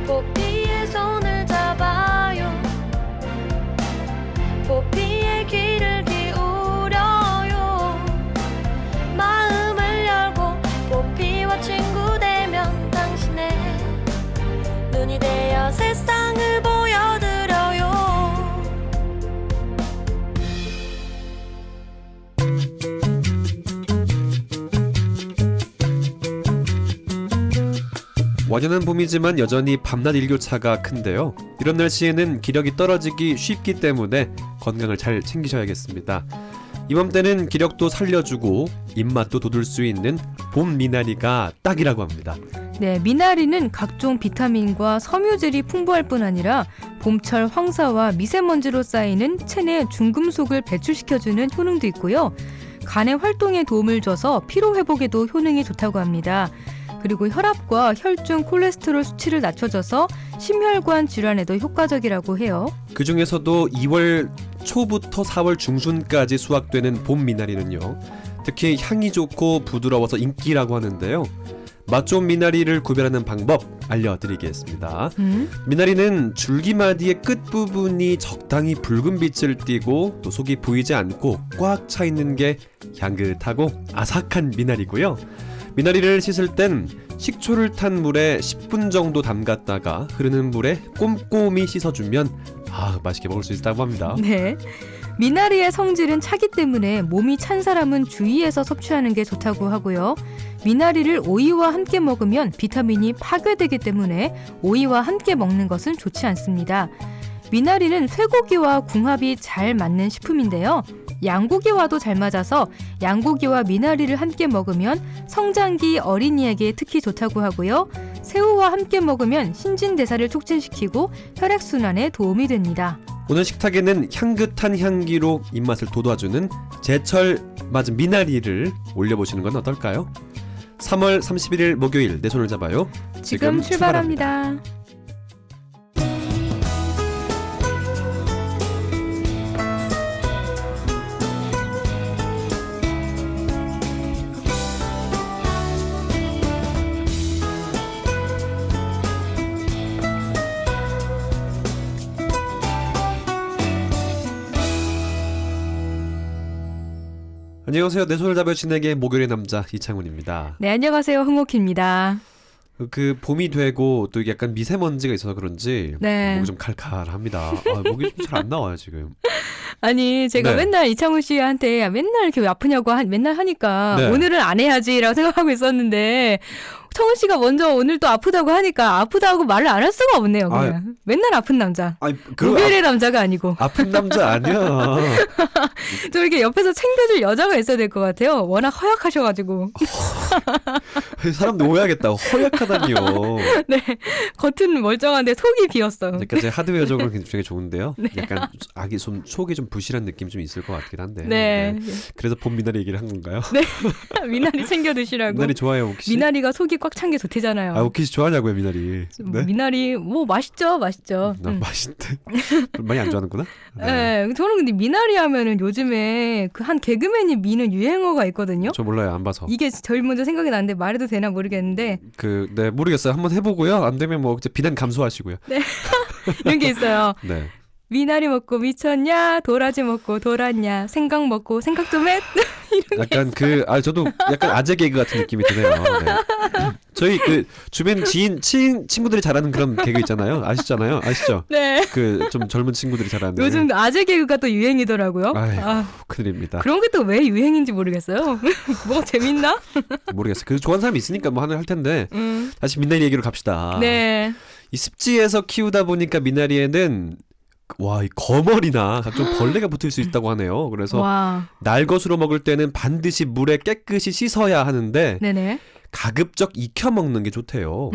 포피의 손을 잡아요. 포피의 귀를 기울여요. 마음을 열고 포피와 친구 되면 당신의 눈이 되어 세상을 보여드려요. 완연한 봄이지만 여전히 밤낮 일교차가 큰데요. 이런 날씨에는 기력이 떨어지기 쉽기 때문에 건강을 잘 챙기셔야겠습니다. 이맘때는 기력도 살려주고 입맛도 돋울 수 있는 봄 미나리가 딱이라고 합니다. 네, 미나리는 각종 비타민과 섬유질이 풍부할 뿐 아니라 봄철 황사와 미세먼지로 쌓이는 체내 중금속을 배출시켜주는 효능도 있고요. 간의 활동에 도움을 줘서 피로 회복에도 효능이 좋다고 합니다. 그리고 혈압과 혈중 콜레스테롤 수치를 낮춰줘서 심혈관 질환에도 효과적이라고 해요. 그 중에서도 2월 초부터 4월 중순까지 수확되는 봄 미나리는요, 특히 향이 좋고 부드러워서 인기라고 하는데요. 맛 좋은 미나리를 구별하는 방법 알려드리겠습니다. 미나리는 줄기마디의 끝부분이 적당히 붉은 빛을 띠고 또 속이 보이지 않고 꽉 차 있는 게 향긋하고 아삭한 미나리고요. 미나리를 씻을 땐 식초를 탄 물에 10분 정도 담갔다가 흐르는 물에 꼼꼼히 씻어주면 맛있게 먹을 수 있다고 합니다. 네. 미나리의 성질은 차기 때문에 몸이 찬 사람은 주의해서 섭취하는 게 좋다고 하고요. 미나리를 오이와 함께 먹으면 비타민이 파괴되기 때문에 오이와 함께 먹는 것은 좋지 않습니다. 미나리는 쇠고기와 궁합이 잘 맞는 식품인데요. 양고기와도 잘 맞아서 양고기와 미나리를 함께 먹으면 성장기 어린이에게 특히 좋다고 하고요. 새우와 함께 먹으면 신진대사를 촉진시키고 혈액순환에 도움이 됩니다. 오늘 식탁에는 향긋한 향기로 입맛을 돋워주는 제철 맞은 미나리를 올려보시는 건 어떨까요? 3월 31일 목요일 내 손을 잡아요. 지금 출발합니다. 안녕하세요. 내 손을 잡아 진에게 목요일의 남자 이창훈입니다. 네, 안녕하세요. 흥옥희입니다. 그 봄이 되고 또 약간 미세먼지가 있어서 그런지 네. 목이 좀 칼칼합니다. 목이 좀 잘 안 나와요 지금. 아니 제가 네. 맨날 이창훈 씨한테 맨날 이렇게 왜 아프냐고 맨날 하니까 네. 오늘은 안 해야지라고 생각하고 있었는데 창훈 씨가 먼저 오늘 또 아프다고 하니까 아프다고 말을 안 할 수가 없네요. 그냥 맨날 아픈 남자. 목요일의 남자가 아니고. 아픈 남자 아니야. 좀 이렇게 옆에서 챙겨줄 여자가 있어야 될 것 같아요. 워낙 허약하셔가지고. 사람들 오해하겠다. 허약하다니요. 네, 겉은 멀쩡한데 속이 비었어요. 그러니까 제 하드웨어적으로 굉장히 좋은데요. 네. 약간 속이 좀 부실한 느낌 좀 있을 것 같긴 한데. 네. 그래서 봄 미나리 얘기를 한 건가요? 네. 미나리 챙겨 드시라고. 미나리 좋아해요, 오키 씨? 미나리가 속이 꽉 찬 게 좋대잖아요. 오키 씨 좋아하냐고요, 미나리? 네? 미나리 맛있죠. 맛있대. 많이 안 좋아하는구나. 네, 저는 근데 미나리 하면은 요즘에 그 한 개그맨이 미는 유행어가 있거든요. 저 몰라요, 안 봐서. 이게 제일 먼저 생각이 나는데 말해도 되나 모르겠는데. 네, 모르겠어요. 한번 해보고요. 안 되면 뭐 비난 감수하시고요. 네, 이런 게 있어요. 네. 미나리 먹고 미쳤냐, 도라지 먹고 돌았냐, 생각 먹고 생각 좀 해. 약간 저도 약간 아재 개그 같은 느낌이 드네요. 네. 저희 그 주변 친구들이 잘하는 그런 개그 있잖아요. 아시죠? 네. 그 좀 젊은 친구들이 잘하는. 요즘 아재 개그가 또 유행이더라고요. 큰일입니다. 그런 게 또 왜 유행인지 모르겠어요. 뭐가 재밌나? 모르겠어요. 그 좋아하는 사람이 있으니까 뭐 하나 할 텐데. 다시 미나리 얘기로 갑시다. 네. 이 습지에서 키우다 보니까 미나리에는 이 거머리나 각종 벌레가 붙을 수 있다고 하네요. 그래서 날것으로 먹을 때는 반드시 물에 깨끗이 씻어야 하는데 네네. 가급적 익혀 먹는 게 좋대요.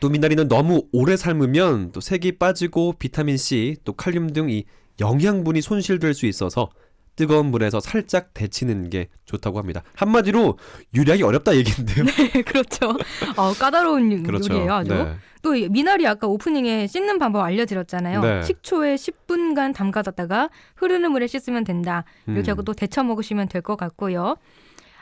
또 미나리는 너무 오래 삶으면 또 색이 빠지고 비타민 C, 또 칼륨 등 이 영양분이 손실될 수 있어서 뜨거운 물에서 살짝 데치는 게 좋다고 합니다. 한마디로 요리하기 어렵다 얘기인데요. 네, 그렇죠. 까다로운 그렇죠. 요리예요, 아주. 네. 또 미나리 아까 오프닝에 씻는 방법 알려드렸잖아요. 네. 식초에 10분간 담가뒀다가 흐르는 물에 씻으면 된다. 이렇게 하고 또 데쳐 먹으시면 될 것 같고요.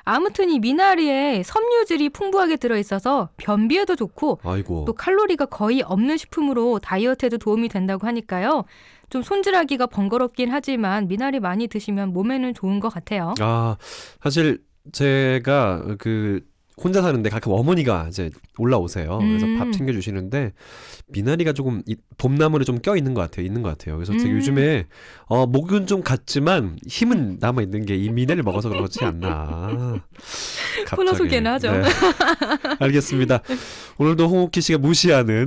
아무튼 이 미나리에 섬유질이 풍부하게 들어있어서 변비에도 좋고 아이고. 또 칼로리가 거의 없는 식품으로 다이어트에도 도움이 된다고 하니까요. 좀 손질하기가 번거롭긴 하지만 미나리 많이 드시면 몸에는 좋은 것 같아요. 아, 사실 제가 혼자 사는데 가끔 어머니가 이제 올라오세요. 그래서 밥 챙겨주시는데 미나리가 조금 봄나물에 좀 껴 있는 것 같아요. 그래서 제가 요즘에 목은 좀 갔지만 힘은 남아 있는 게 이 미나리를 먹어서 그렇지 않나. 코너 갑자기. 소개는 하죠. 네. 알겠습니다. 오늘도 홍옥희 씨가 무시하는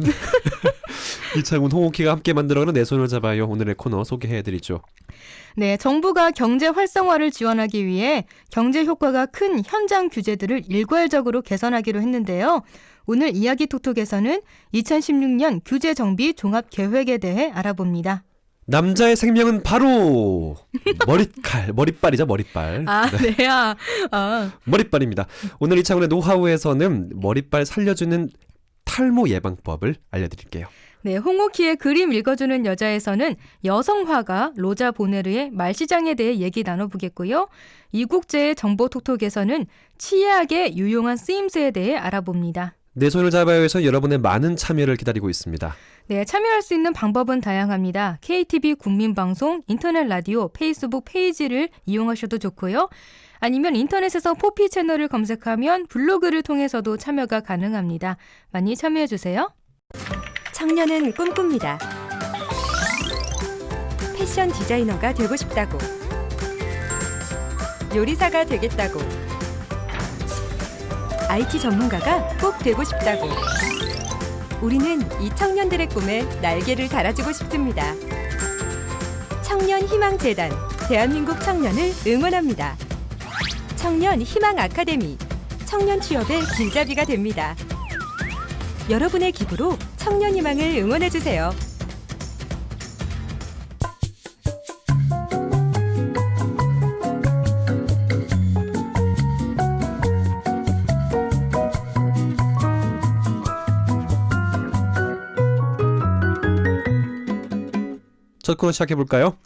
이창훈, 홍옥희가 함께 만들어가는 내 손을 잡아요. 오늘의 코너 소개해드리죠. 네, 정부가 경제 활성화를 지원하기 위해 경제 효과가 큰 현장 규제들을 일괄적으로 개선하기로 했는데요. 오늘 이야기 톡톡에서는 2016년 규제 정비 종합 계획에 대해 알아봅니다. 남자의 생명은 바로 머리빨이죠, 머리빨. 아, 네. 머리빨입니다. 오늘 이창훈의 노하우에서는 머리빨 살려주는 탈모 예방법을 알려드릴게요. 네, 홍옥희의 그림 읽어주는 여자에서는 여성 화가 로자 보네르의 말시장에 대해 얘기 나눠보겠고요. 이국제의 정보톡톡에서는 치약의 유용한 쓰임새에 대해 알아봅니다. 내 손을 잡아요에서 여러분의 많은 참여를 기다리고 있습니다. 네, 참여할 수 있는 방법은 다양합니다. KTV 국민방송, 인터넷 라디오, 페이스북 페이지를 이용하셔도 좋고요. 아니면 인터넷에서 포피 채널을 검색하면 블로그를 통해서도 참여가 가능합니다. 많이 참여해주세요. 청년은 꿈꿉니다. 패션 디자이너가 되고 싶다고. 요리사가 되겠다고. IT 전문가가 꼭 되고 싶다고. 우리는 이 청년들의 꿈에 날개를 달아주고 싶습니다. 청년희망재단, 대한민국 청년을 응원합니다. 청년 희망 아카데미, 청년 취업의 길잡이가 됩니다. 여러분의 기부로 청년 희망을 응원해주세요. 첫 코너 시작해볼까요?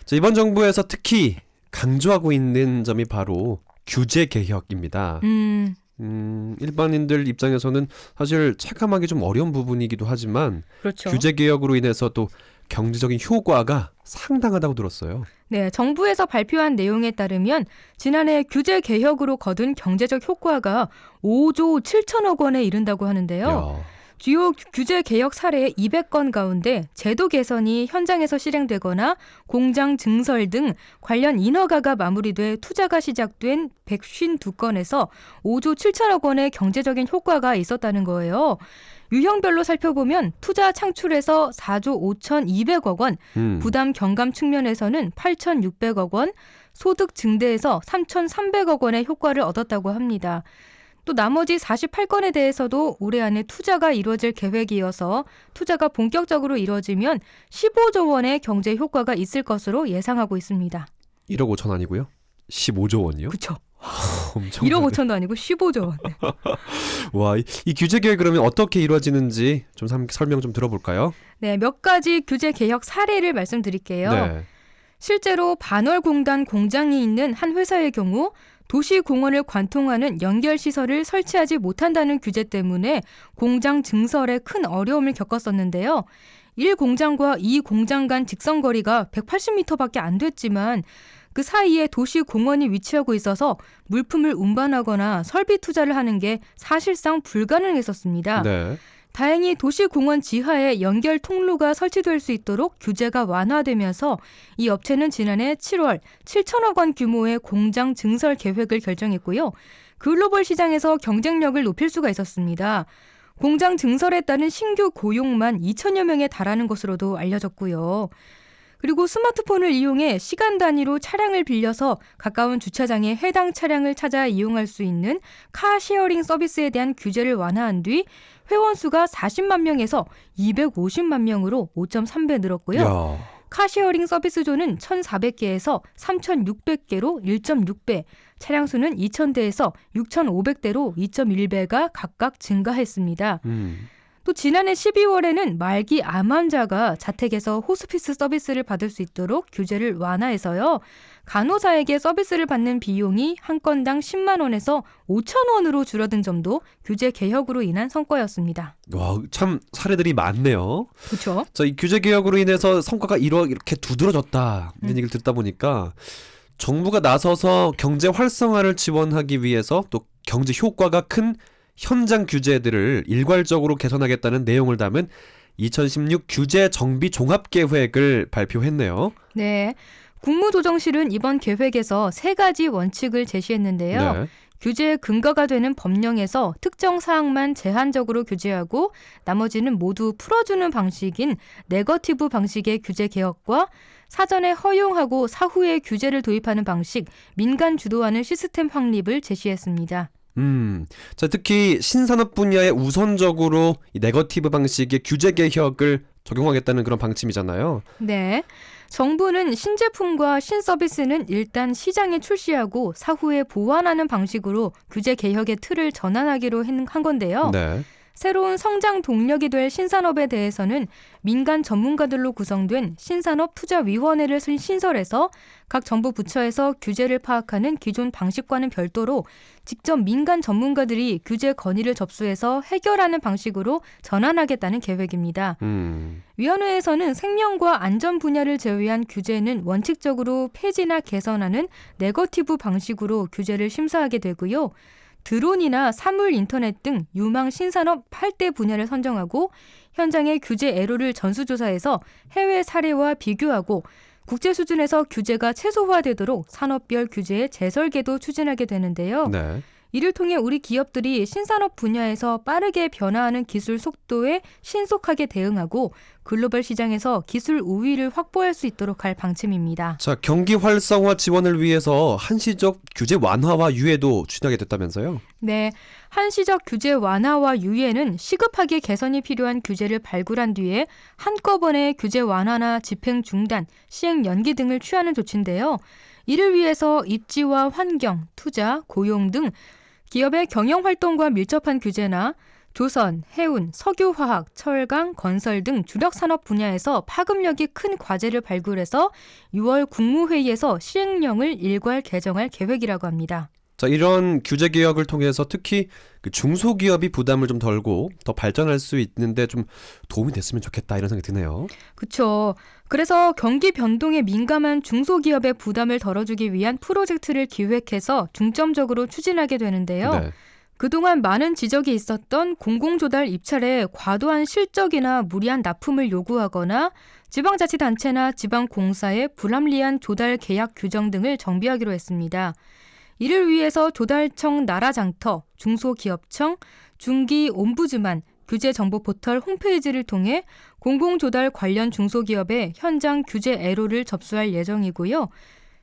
자, 이번 정부에서 특히 강조하고 있는 점이 바로 규제 개혁입니다. 일반인들 입장에서는 사실 체감하기 좀 어려운 부분이기도 하지만 그렇죠. 규제 개혁으로 인해서 또 경제적인 효과가 상당하다고 들었어요. 네, 정부에서 발표한 내용에 따르면 지난해 규제 개혁으로 거둔 경제적 효과가 5조 7천억 원에 이른다고 하는데요. 야. 주요 규제 개혁 사례 200건 가운데 제도 개선이 현장에서 실행되거나 공장 증설 등 관련 인허가가 마무리돼 투자가 시작된 152건에서 5조 7천억 원의 경제적인 효과가 있었다는 거예요. 유형별로 살펴보면 투자 창출에서 4조 5,200억 원, 부담 경감 측면에서는 8,600억 원, 소득 증대에서 3,300억 원의 효과를 얻었다고 합니다. 또 나머지 48건에 대해서도 올해 안에 투자가 이루어질 계획이어서 투자가 본격적으로 이루어지면 15조 원의 경제 효과가 있을 것으로 예상하고 있습니다. 1억 5천 아니고요? 15조 원이요? 그렇죠. 엄청 1억 5천도 아니고 15조 원. 와, 이 규제 개혁 그러면 어떻게 이루어지는지 좀 설명 좀 들어볼까요? 네, 몇 가지 규제 개혁 사례를 말씀드릴게요. 네. 실제로 반월공단 공장이 있는 한 회사의 경우 도시공원을 관통하는 연결시설을 설치하지 못한다는 규제 때문에 공장 증설에 큰 어려움을 겪었었는데요. 1공장과 2공장 간 직선거리가 180m밖에 안 됐지만 그 사이에 도시공원이 위치하고 있어서 물품을 운반하거나 설비 투자를 하는 게 사실상 불가능했었습니다. 네. 다행히 도시공원 지하에 연결 통로가 설치될 수 있도록 규제가 완화되면서 이 업체는 지난해 7월 7천억 원 규모의 공장 증설 계획을 결정했고요. 글로벌 시장에서 경쟁력을 높일 수가 있었습니다. 공장 증설에 따른 신규 고용만 2천여 명에 달하는 것으로도 알려졌고요. 그리고 스마트폰을 이용해 시간 단위로 차량을 빌려서 가까운 주차장에 해당 차량을 찾아 이용할 수 있는 카쉐어링 서비스에 대한 규제를 완화한 뒤 회원 수가 40만 명에서 250만 명으로 5.3배 늘었고요. 야. 카쉐어링 서비스존은 1,400개에서 3,600개로 1.6배, 차량 수는 2,000대에서 6,500대로 2.1배가 각각 증가했습니다. 또 지난해 12월에는 말기 암 환자가 자택에서 호스피스 서비스를 받을 수 있도록 규제를 완화해서요. 간호사에게 서비스를 받는 비용이 한 건당 10만 원에서 5천 원으로 줄어든 점도 규제 개혁으로 인한 성과였습니다. 와, 참 사례들이 많네요. 그렇죠? 자, 이 규제 개혁으로 인해서 성과가 이렇게 두드러졌다 이런 얘기를 듣다 보니까 정부가 나서서 경제 활성화를 지원하기 위해서 또 경제 효과가 큰 현장 규제들을 일괄적으로 개선하겠다는 내용을 담은 2016 규제 정비 종합계획을 발표했네요. 네. 국무조정실은 이번 계획에서 3가지 원칙을 제시했는데요. 네. 규제의 근거가 되는 법령에서 특정 사항만 제한적으로 규제하고 나머지는 모두 풀어주는 방식인 네거티브 방식의 규제 개혁과 사전에 허용하고 사후에 규제를 도입하는 방식, 민간 주도하는 시스템 확립을 제시했습니다. 자, 특히 신산업 분야에 우선적으로 이 네거티브 방식의 규제 개혁을 적용하겠다는 그런 방침이잖아요. 네. 정부는 신제품과 신서비스는 일단 시장에 출시하고 사후에 보완하는 방식으로 규제 개혁의 틀을 전환하기로 한 건데요. 네. 새로운 성장 동력이 될 신산업에 대해서는 민간 전문가들로 구성된 신산업투자위원회를 신설해서 각 정부 부처에서 규제를 파악하는 기존 방식과는 별도로 직접 민간 전문가들이 규제 건의를 접수해서 해결하는 방식으로 전환하겠다는 계획입니다. 위원회에서는 생명과 안전 분야를 제외한 규제는 원칙적으로 폐지나 개선하는 네거티브 방식으로 규제를 심사하게 되고요. 드론이나 사물 인터넷 등 유망 신산업 8대 분야를 선정하고 현장의 규제 애로를 전수조사해서 해외 사례와 비교하고 국제 수준에서 규제가 최소화되도록 산업별 규제의 재설계도 추진하게 되는데요. 네. 이를 통해 우리 기업들이 신산업 분야에서 빠르게 변화하는 기술 속도에 신속하게 대응하고 글로벌 시장에서 기술 우위를 확보할 수 있도록 할 방침입니다. 자, 경기 활성화 지원을 위해서 한시적 규제 완화와 유예도 추진하게 됐다면서요? 네, 한시적 규제 완화와 유예는 시급하게 개선이 필요한 규제를 발굴한 뒤에 한꺼번에 규제 완화나 집행 중단, 시행 연기 등을 취하는 조치인데요. 이를 위해서 입지와 환경, 투자, 고용 등 기업의 경영활동과 밀접한 규제나 조선, 해운, 석유화학, 철강, 건설 등 주력 산업 분야에서 파급력이 큰 과제를 발굴해서 6월 국무회의에서 시행령을 일괄 개정할 계획이라고 합니다. 자, 이런 규제 개혁을 통해서 특히 그 중소기업이 부담을 좀 덜고 더 발전할 수 있는데 좀 도움이 됐으면 좋겠다 이런 생각이 드네요. 그렇죠. 그래서 경기 변동에 민감한 중소기업의 부담을 덜어주기 위한 프로젝트를 기획해서 중점적으로 추진하게 되는데요. 네. 그동안 많은 지적이 있었던 공공조달 입찰에 과도한 실적이나 무리한 납품을 요구하거나 지방자치단체나 지방공사의 불합리한 조달 계약 규정 등을 정비하기로 했습니다. 이를 위해서 조달청 나라장터, 중소기업청, 중기옴부즈만, 규제정보포털 홈페이지를 통해 공공조달 관련 중소기업의 현장 규제 애로를 접수할 예정이고요.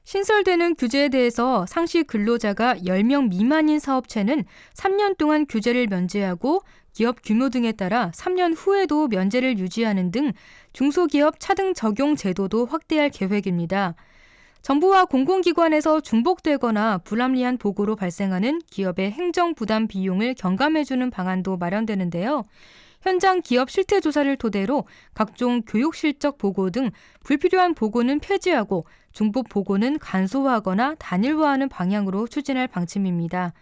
신설되는 규제에 대해서 상시 근로자가 10명 미만인 사업체는 3년 동안 규제를 면제하고 기업 규모 등에 따라 3년 후에도 면제를 유지하는 등 중소기업 차등 적용 제도도 확대할 계획입니다. 정부와 공공기관에서 중복되거나 불합리한 보고로 발생하는 기업의 행정부담 비용을 경감해주는 방안도 마련되는데요. 현장 기업 실태조사를 토대로 각종 교육 실적 보고 등 불필요한 보고는 폐지하고 중복 보고는 간소화하거나 단일화하는 방향으로 추진할 방침입니다.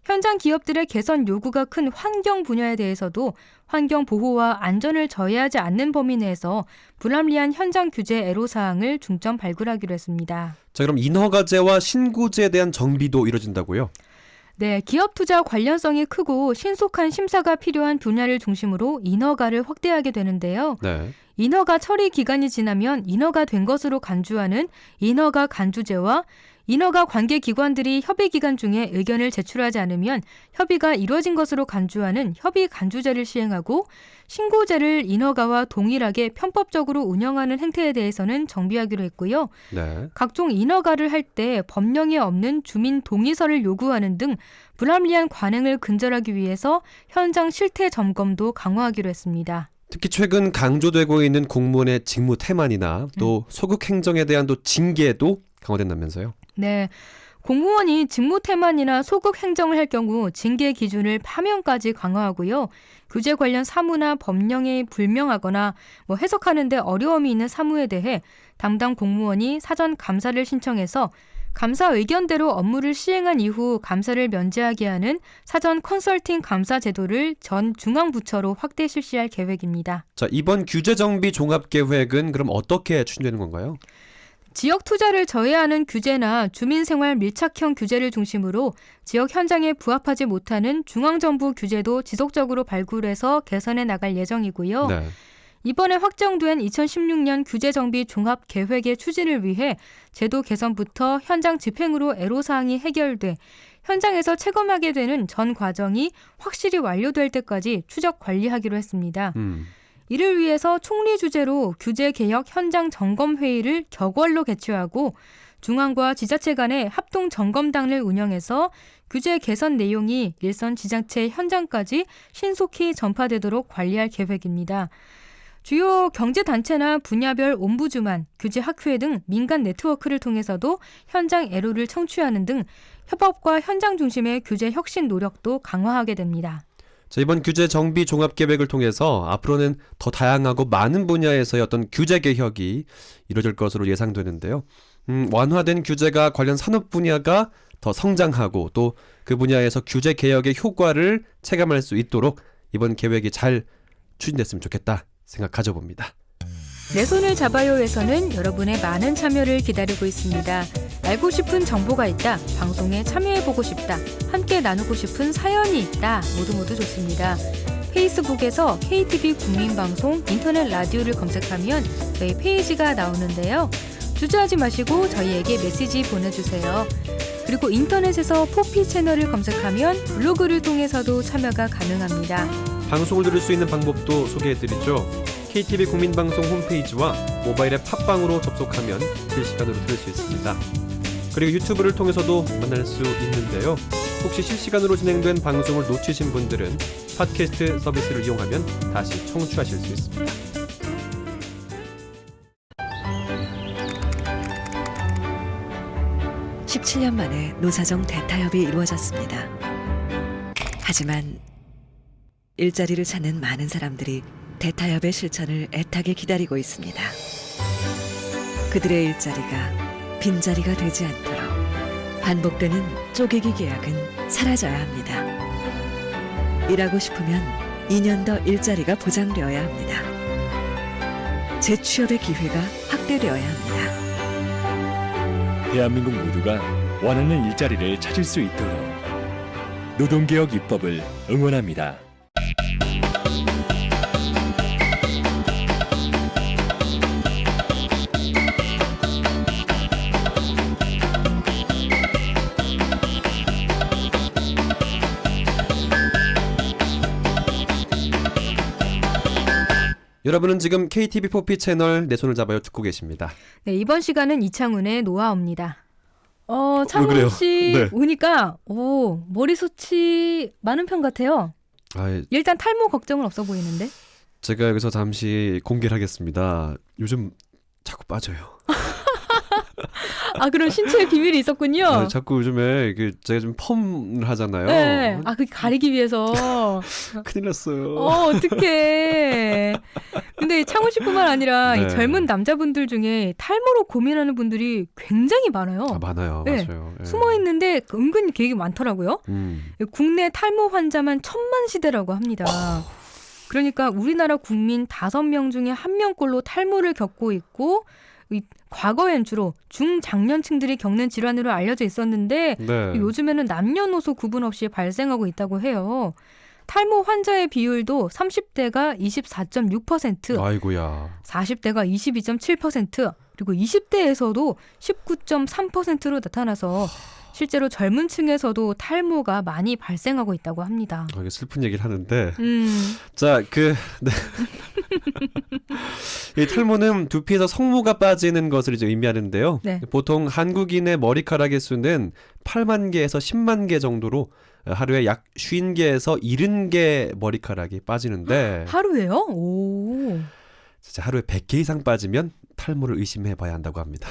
현장 기업들의 개선 요구가 큰 환경 분야에 대해서도 환경 보호와 안전을 저해하지 않는 범위 내에서 불합리한 현장 규제 애로사항을 중점 발굴하기로 했습니다. 자, 그럼 인허가제와 신고제에 대한 정비도 이루어진다고요? 네, 기업 투자 관련성이 크고 신속한 심사가 필요한 분야를 중심으로 인허가를 확대하게 되는데요. 네. 인허가 처리 기간이 지나면 인허가 된 것으로 간주하는 인허가 간주제와 인허가 관계기관들이 협의 기간 중에 의견을 제출하지 않으면 협의가 이루어진 것으로 간주하는 협의 간주제를 시행하고 신고제를 인허가와 동일하게 편법적으로 운영하는 행태에 대해서는 정비하기로 했고요. 네. 각종 인허가를 할 때 법령에 없는 주민 동의서를 요구하는 등 불합리한 관행을 근절하기 위해서 현장 실태 점검도 강화하기로 했습니다. 특히 최근 강조되고 있는 공무원의 직무 태만이나 또 소극 행정에 대한 또 징계도 강화된다면서요? 네. 공무원이 직무태만이나 소극 행정을 할 경우 징계 기준을 파면까지 강화하고요. 규제 관련 사무나 법령이 불명하거나 해석하는 데 어려움이 있는 사무에 대해 담당 공무원이 사전 감사를 신청해서 감사 의견대로 업무를 시행한 이후 감사를 면제하게 하는 사전 컨설팅 감사 제도를 전 중앙부처로 확대 실시할 계획입니다. 자, 이번 규제정비 종합계획은 그럼 어떻게 추진되는 건가요? 지역 투자를 저해하는 규제나 주민생활 밀착형 규제를 중심으로 지역 현장에 부합하지 못하는 중앙정부 규제도 지속적으로 발굴해서 개선해 나갈 예정이고요. 네. 이번에 확정된 2016년 규제정비 종합계획의 추진을 위해 제도 개선부터 현장 집행으로 애로사항이 해결돼 현장에서 체감하게 되는 전 과정이 확실히 완료될 때까지 추적 관리하기로 했습니다. 이를 위해서 총리 주재로 규제개혁 현장 점검회의를 격월로 개최하고 중앙과 지자체 간의 합동 점검단을 운영해서 규제 개선 내용이 일선 지자체 현장까지 신속히 전파되도록 관리할 계획입니다. 주요 경제단체나 분야별 옴부즈만, 규제학회 등 민간 네트워크를 통해서도 현장 애로를 청취하는 등 협업과 현장 중심의 규제 혁신 노력도 강화하게 됩니다. 자, 이번 규제 정비 종합 계획을 통해서 앞으로는 더 다양하고 많은 분야에서의 어떤 규제 개혁이 이루어질 것으로 예상되는데요. 완화된 규제가 관련 산업 분야가 더 성장하고 또 그 분야에서 규제 개혁의 효과를 체감할 수 있도록 이번 계획이 잘 추진됐으면 좋겠다 생각 가져봅니다. 내 손을 잡아요에서는 여러분의 많은 참여를 기다리고 있습니다. 알고 싶은 정보가 있다, 방송에 참여해보고 싶다, 함께 나누고 싶은 사연이 있다, 모두 좋습니다. 페이스북에서 KTV 국민방송 인터넷 라디오를 검색하면 저희 페이지가 나오는데요. 주저하지 마시고 저희에게 메시지 보내주세요. 그리고 인터넷에서 포피 채널을 검색하면 블로그를 통해서도 참여가 가능합니다. 방송을 들을 수 있는 방법도 소개해드리죠. KTV 국민방송 홈페이지와 모바일 앱 팟빵으로 접속하면 실시간으로 들을 수 있습니다. 그리고 유튜브를 통해서도 만날 수 있는데요. 혹시 실시간으로 진행된 방송을 놓치신 분들은 팟캐스트 서비스를 이용하면 다시 청취하실 수 있습니다. (17년) 만에 노사정 대타협이 이루어졌습니다. 하지만 일자리를 찾는 많은 사람들이 대타협의 실천을 애타게 기다리고 있습니다. 그들의 일자리가 빈자리가 되지 않도록 반복되는 쪼개기 계약은 사라져야 합니다. 일하고 싶으면 2년 더 일자리가 보장되어야 합니다. 재취업의 기회가 확대되어야 합니다. 대한민국 모두가 원하는 일자리를 찾을 수 있도록 노동개혁 입법을 응원합니다. 여러분은 지금 KTV 포피 채널 내 손을 잡아요 듣고 계십니다. 네, 이번 시간은 이창훈의 노하우입니다. 그래요? 창훈 씨 네. 오니까 머리숱이 많은 편 같아요. 일단 탈모 걱정은 없어 보이는데. 제가 여기서 잠시 공개를 하겠습니다. 요즘 자꾸 빠져요. 그럼 신체의 비밀이 있었군요. 자꾸 요즘에 제가 좀 펌을 하잖아요. 네. 그게 가리기 위해서. 큰일 났어요. 어떡해. 근데 창훈 씨뿐만 아니라 네. 이 젊은 남자분들 중에 탈모로 고민하는 분들이 굉장히 많아요. 많아요. 네. 맞아요. 네. 숨어 있는데 은근히 되게 많더라고요. 국내 탈모 환자만 1000만 시대라고 합니다. 그러니까 우리나라 국민 5명 중에 1명꼴로 탈모를 겪고 있고 과거엔 주로 중장년층들이 겪는 질환으로 알려져 있었는데 네. 요즘에는 남녀노소 구분 없이 발생하고 있다고 해요. 탈모 환자의 비율도 30대가 24.6%, 아이고야. 40대가 22.7%, 그리고 20대에서도 19.3%로 나타나서 실제로 젊은 층에서도 탈모가 많이 발생하고 있다고 합니다. 이게 슬픈 얘기를 하는데 자, 네. 이 탈모는 두피에서 성모가 빠지는 것을 이제 의미하는데요. 네. 보통 한국인의 머리카락의 수는 8만 개에서 10만 개 정도로 하루에 약 50개에서 70개 머리카락이 빠지는데 하루에요? 오. 진짜 하루에 100개 이상 빠지면 탈모를 의심해 봐야 한다고 합니다.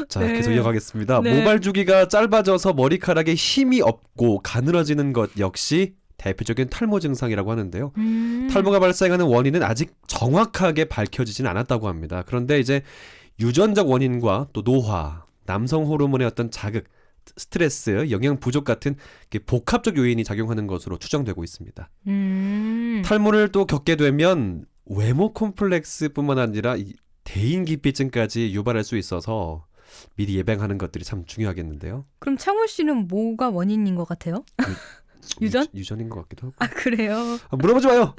자, 네. 계속 이어가겠습니다. 네. 모발 주기가 짧아져서 머리카락에 힘이 없고 가늘어지는 것 역시 대표적인 탈모 증상이라고 하는데요. 탈모가 발생하는 원인은 아직 정확하게 밝혀지진 않았다고 합니다. 그런데 이제 유전적 원인과 또 노화, 남성 호르몬의 어떤 자극, 스트레스, 영양 부족 같은 복합적 요인이 작용하는 것으로 추정되고 있습니다. 탈모를 또 겪게 되면 외모 콤플렉스뿐만 아니라 이 대인기피증까지 유발할 수 있어서 미리 예방하는 것들이 참 중요하겠는데요. 그럼 창훈 씨는 뭐가 원인인 것 같아요? 유전? 유전인 것 같기도 하고. 아 그래요. 물어보지 마요.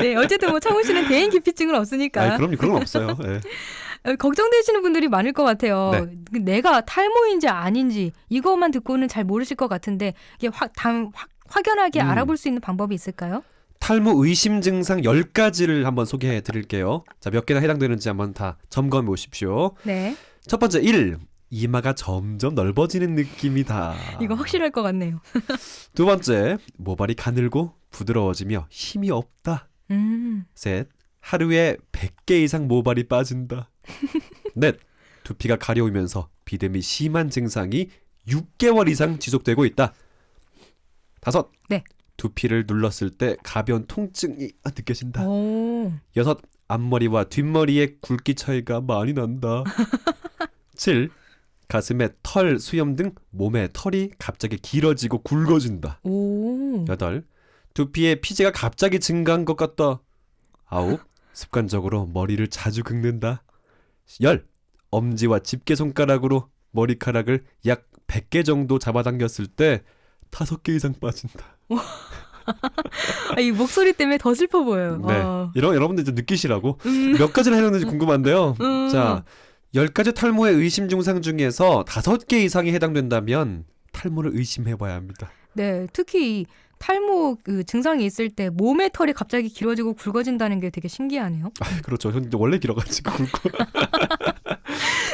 네, 어쨌든 뭐 창훈 씨는 대인 기피증은 없으니까 아니, 그럼요. 그런 건 없어요. 네. 걱정되시는 분들이 많을 것 같아요. 네. 내가 탈모인지 아닌지 이것만 듣고는 잘 모르실 것 같은데 이게 확연하게 알아볼 수 있는 방법이 있을까요? 탈모 의심 증상 10가지를 한번 소개해 드릴게요. 자, 몇 개나 해당되는지 한번 다 점검해 보십시오. 네, 첫 번째 1. 이마가 점점 넓어지는 느낌이다. 이거 확실할 것 같네요. 두 번째, 모발이 가늘고 부드러워지며 힘이 없다. 셋, 하루에 100개 이상 모발이 빠진다. 넷, 두피가 가려우면서 비듬이 심한 증상이 6개월 이상 지속되고 있다. 다섯, 네. 두피를 눌렀을 때 가벼운 통증이 느껴진다. 오, 여섯, 앞머리와 뒷머리의 굵기 차이가 많이 난다. 7. 가슴에 털, 수염 등 몸에 털이 갑자기 길어지고 굵어진다. 오, 8. 두피에 피지가 갑자기 증가한 것 같다. 9. 습관적으로 머리를 자주 긁는다. 10. 엄지와 집게손가락으로 머리카락을 약 100개 정도 잡아당겼을 때 5개 이상 빠진다. 아, 이 목소리 때문에 더 슬퍼 보여요. 네. 여러분들 좀 느끼시라고. 몇 가지나 해놨는지 궁금한데요. 자, 10가지 탈모의 의심 증상 중에서 5개 이상이 해당된다면 탈모를 의심해봐야 합니다. 네, 특히 이 탈모 그 증상이 있을 때 몸의 털이 갑자기 길어지고 굵어진다는 게 되게 신기하네요. 아, 그렇죠. 전 원래 길어가지고 굵고.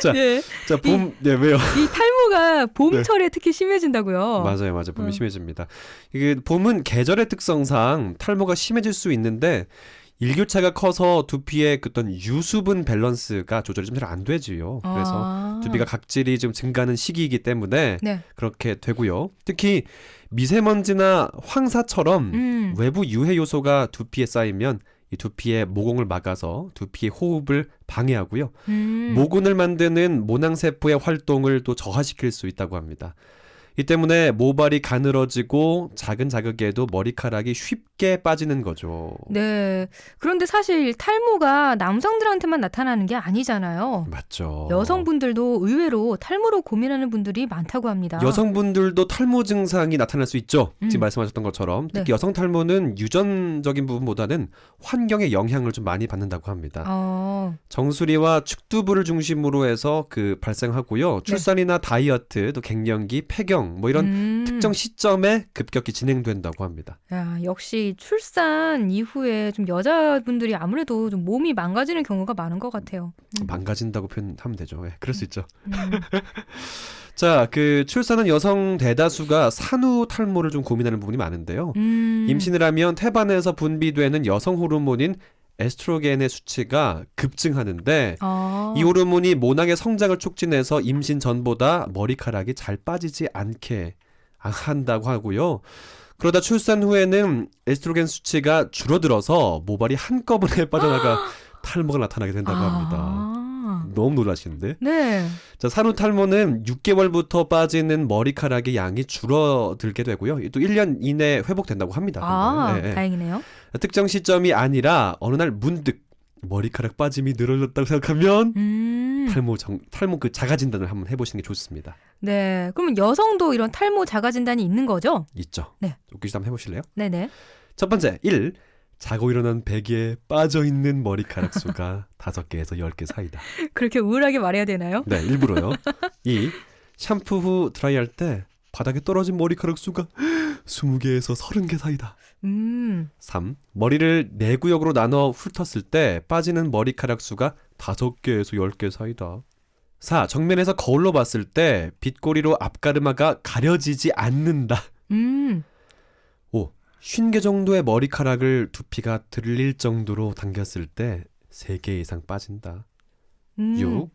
자, 네, 자, 네, 왜요? 이 탈모가 봄철에 특히 심해진다고요. 맞아요, 맞아요. 봄이 심해집니다. 이게 봄은 계절의 특성상 탈모가 심해질 수 있는데 일교차가 커서 두피의 어떤 유수분 밸런스가 조절이 좀 잘 안 되지요. 그래서 두피가 각질이 좀 증가하는 시기이기 때문에 네. 그렇게 되고요. 특히 미세먼지나 황사처럼 외부 유해 요소가 두피에 쌓이면 이 두피의 모공을 막아서 두피의 호흡을 방해하고요. 모근을 만드는 모낭세포의 활동을 또 저하시킬 수 있다고 합니다. 이 때문에 모발이 가늘어지고 작은 자극에도 머리카락이 쉽게 빠지는 거죠. 네. 그런데 사실 탈모가 남성들한테만 나타나는 게 아니잖아요. 맞죠. 여성분들도 의외로 탈모로 고민하는 분들이 많다고 합니다. 여성분들도 탈모 증상이 나타날 수 있죠. 지금 말씀하셨던 것처럼 특히 네. 여성 탈모는 유전적인 부분보다는 환경의 영향을 좀 많이 받는다고 합니다. 정수리와 축두부를 중심으로 해서 발생하고요. 출산이나 다이어트, 또 갱년기, 폐경 뭐 이런 특정 시점에 급격히 진행된다고 합니다. 야, 역시 출산 이후에 좀 여자분들이 아무래도 좀 몸이 망가지는 경우가 많은 것 같아요. 망가진다고 표현하면 되죠. 네, 그럴 수 있죠. 자, 출산한 여성 대다수가 산후 탈모를 좀 고민하는 부분이 많은데요. 임신을 하면 태반에서 분비되는 여성 호르몬인 에스트로겐의 수치가 급증하는데 이 호르몬이 모낭의 성장을 촉진해서 임신 전보다 머리카락이 잘 빠지지 않게 한다고 하고요. 그러다 출산 후에는 에스트로겐 수치가 줄어들어서 모발이 한꺼번에 빠져나가 탈모가 나타나게 된다고 합니다. 너무 놀라시는데? 네. 자, 산후 탈모는 6개월부터 빠지는 머리카락의 양이 줄어들게 되고요. 또 1년 이내에 회복된다고 합니다. 근데. 다행이네요. 특정 시점이 아니라 어느 날 문득 머리카락 빠짐이 늘어졌다고 생각하면 탈모 자가 진단을 한번 해보시는 게 좋습니다. 네. 그러면 여성도 이런 탈모 자가 진단이 있는 거죠? 있죠. 네. 웃기시다 한번 해보실래요? 네네. 첫 번째, 1. 자고 일어난 베개에 빠져있는 머리카락 수가 5개에서 10개 사이다. 그렇게 우울하게 말해야 되나요? 네, 일부러요. 2. 샴푸 후 드라이할 때 바닥에 떨어진 머리카락 수가 20개에서 30개 사이다. 3. 머리를 4구역으로 나눠 훑었을 때 빠지는 머리카락 수가 5개에서 10개 사이다. 4. 정면에서 거울로 봤을 때 빗꼬리로 앞가르마가 가려지지 않는다. 5. 50개 정도의 머리카락을 두피가 들릴 정도로 당겼을 때 3개 이상 빠진다. 6.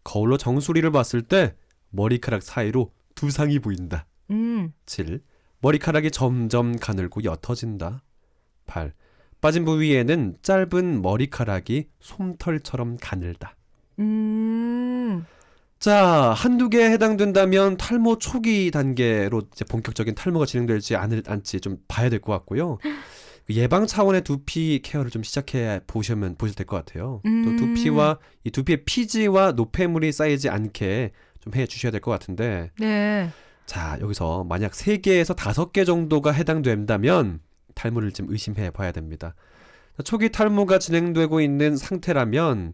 거울로 정수리를 봤을 때 머리카락 사이로 두상이 보인다. 7. 머리카락이 점점 가늘고 옅어진다. 8. 빠진 부위에는 짧은 머리카락이 솜털처럼 가늘다. 자, 한두 개에 해당된다면 탈모 초기 단계로 이제 본격적인 탈모가 진행될지 않을지 좀 봐야 될 것 같고요. 예방 차원의 두피 케어를 좀 시작해 보실 될 것 같아요. 또 두피와 이 두피의 피지와 노폐물이 쌓이지 않게 좀 해 주셔야 될 것 같은데. 네. 자, 여기서 만약 3개에서 5개 정도가 해당된다면 탈모를 좀 의심해 봐야 됩니다. 초기 탈모가 진행되고 있는 상태라면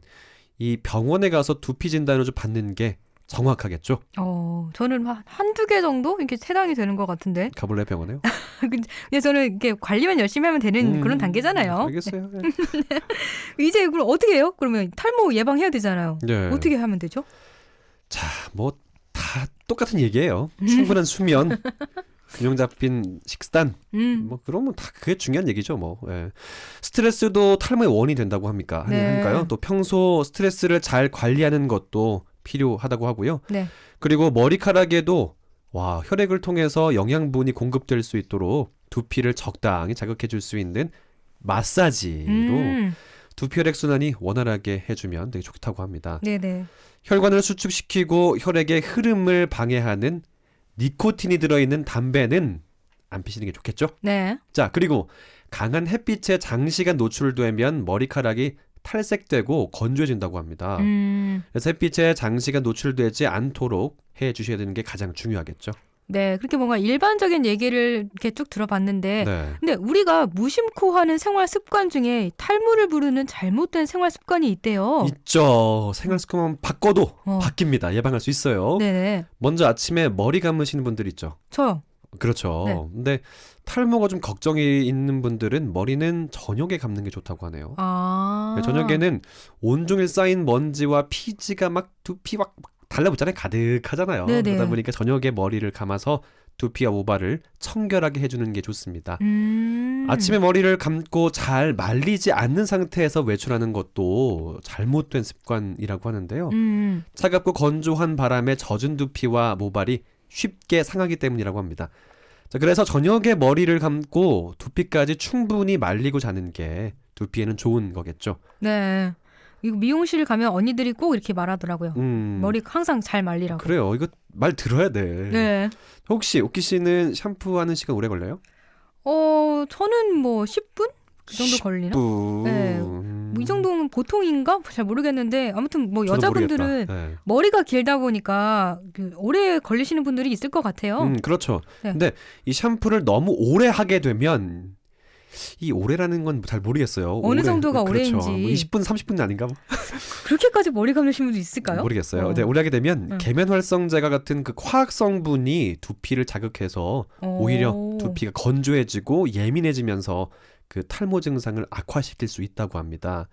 이 병원에 가서 두피 진단을 좀 받는 게 정확하겠죠? 저는 한두 개 정도 이렇게 해당이 되는 것 같은데. 가볼래 병원에요? 근데 저는 이렇게 관리만 열심히 하면 되는 그런 단계잖아요. 알겠어요. 네. 이제 그럼 어떻게 해요? 그러면 탈모 예방해야 되잖아요. 네. 어떻게 하면 되죠? 자, 뭐 다 똑같은 얘기예요. 충분한 수면, 균형 잡힌 식단, 뭐 그러면 다 그게 중요한 얘기죠. 뭐 예. 스트레스도 탈모의 원인이 된다고 합니까? 네. 하니까요. 또 평소 스트레스를 잘 관리하는 것도 필요하다고 하고요. 네. 그리고 머리카락에도 혈액을 통해서 영양분이 공급될 수 있도록 두피를 적당히 자극해 줄 수 있는 마사지로 두피 혈액 순환이 원활하게 해주면 되게 좋다고 합니다. 네네. 혈관을 수축시키고 혈액의 흐름을 방해하는 니코틴이 들어있는 담배는 안 피시는 게 좋겠죠? 네. 자, 그리고 강한 햇빛에 장시간 노출되면 머리카락이 탈색되고 건조해진다고 합니다. 그래서 햇빛에 장시간 노출되지 않도록 해주셔야 되는 게 가장 중요하겠죠. 네, 그렇게 뭔가 일반적인 얘기를 이렇게 쭉 들어봤는데, 네. 근데 우리가 무심코 하는 생활 습관 중에 탈모를 부르는 잘못된 생활 습관이 있대요. 있죠. 생활 습관만 바꿔도 어. 바뀝니다. 예방할 수 있어요. 네네. 먼저 아침에 머리 감으시는 분들 있죠. 저요. 그렇죠. 네. 근데 탈모가 좀 걱정이 있는 분들은 머리는 저녁에 감는 게 좋다고 하네요. 아. 저녁에는 온종일 쌓인 먼지와 피지가 막 두피 막 달라붙잖아요. 가득하잖아요. 네네. 그러다 보니까 저녁에 머리를 감아서 두피와 모발을 청결하게 해주는 게 좋습니다. 아침에 머리를 감고 잘 말리지 않는 상태에서 외출하는 것도 잘못된 습관이라고 하는데요. 차갑고 건조한 바람에 젖은 두피와 모발이 쉽게 상하기 때문이라고 합니다. 자, 그래서 저녁에 머리를 감고 두피까지 충분히 말리고 자는 게 두피에는 좋은 거겠죠. 네. 이거 미용실 가면 언니들이 꼭 이렇게 말하더라고요. 머리 항상 잘 말리라고. 그래요. 이거 말 들어야 돼. 네. 혹시 오키 씨는 샴푸하는 시간 오래 걸려요? 저는 뭐 10분? 그 정도 걸리나? 10분. 네. 뭐 이 정도는 보통인가? 잘 모르겠는데 아무튼 뭐 저도 여자분들은 모르겠다. 네. 머리가 길다 보니까 오래 걸리시는 분들이 있을 것 같아요. 그렇죠. 네. 근데 이 샴푸를 너무 오래 하게 되면 이 오래라는 건 잘 모르겠어요. 어느 정도가 그렇죠. 오래인지. 뭐 20분, 30분 아닌가? 그렇게까지 머리 감으신 분도 있을까요? 모르겠어요. 근데 오래 하게 되면 계면 활성제가 같은 그 화학 성분이 두피를 자극해서 오히려 두피가 건조해지고 예민해지면서 그 탈모 증상을 악화시킬 수 있다고 합니다.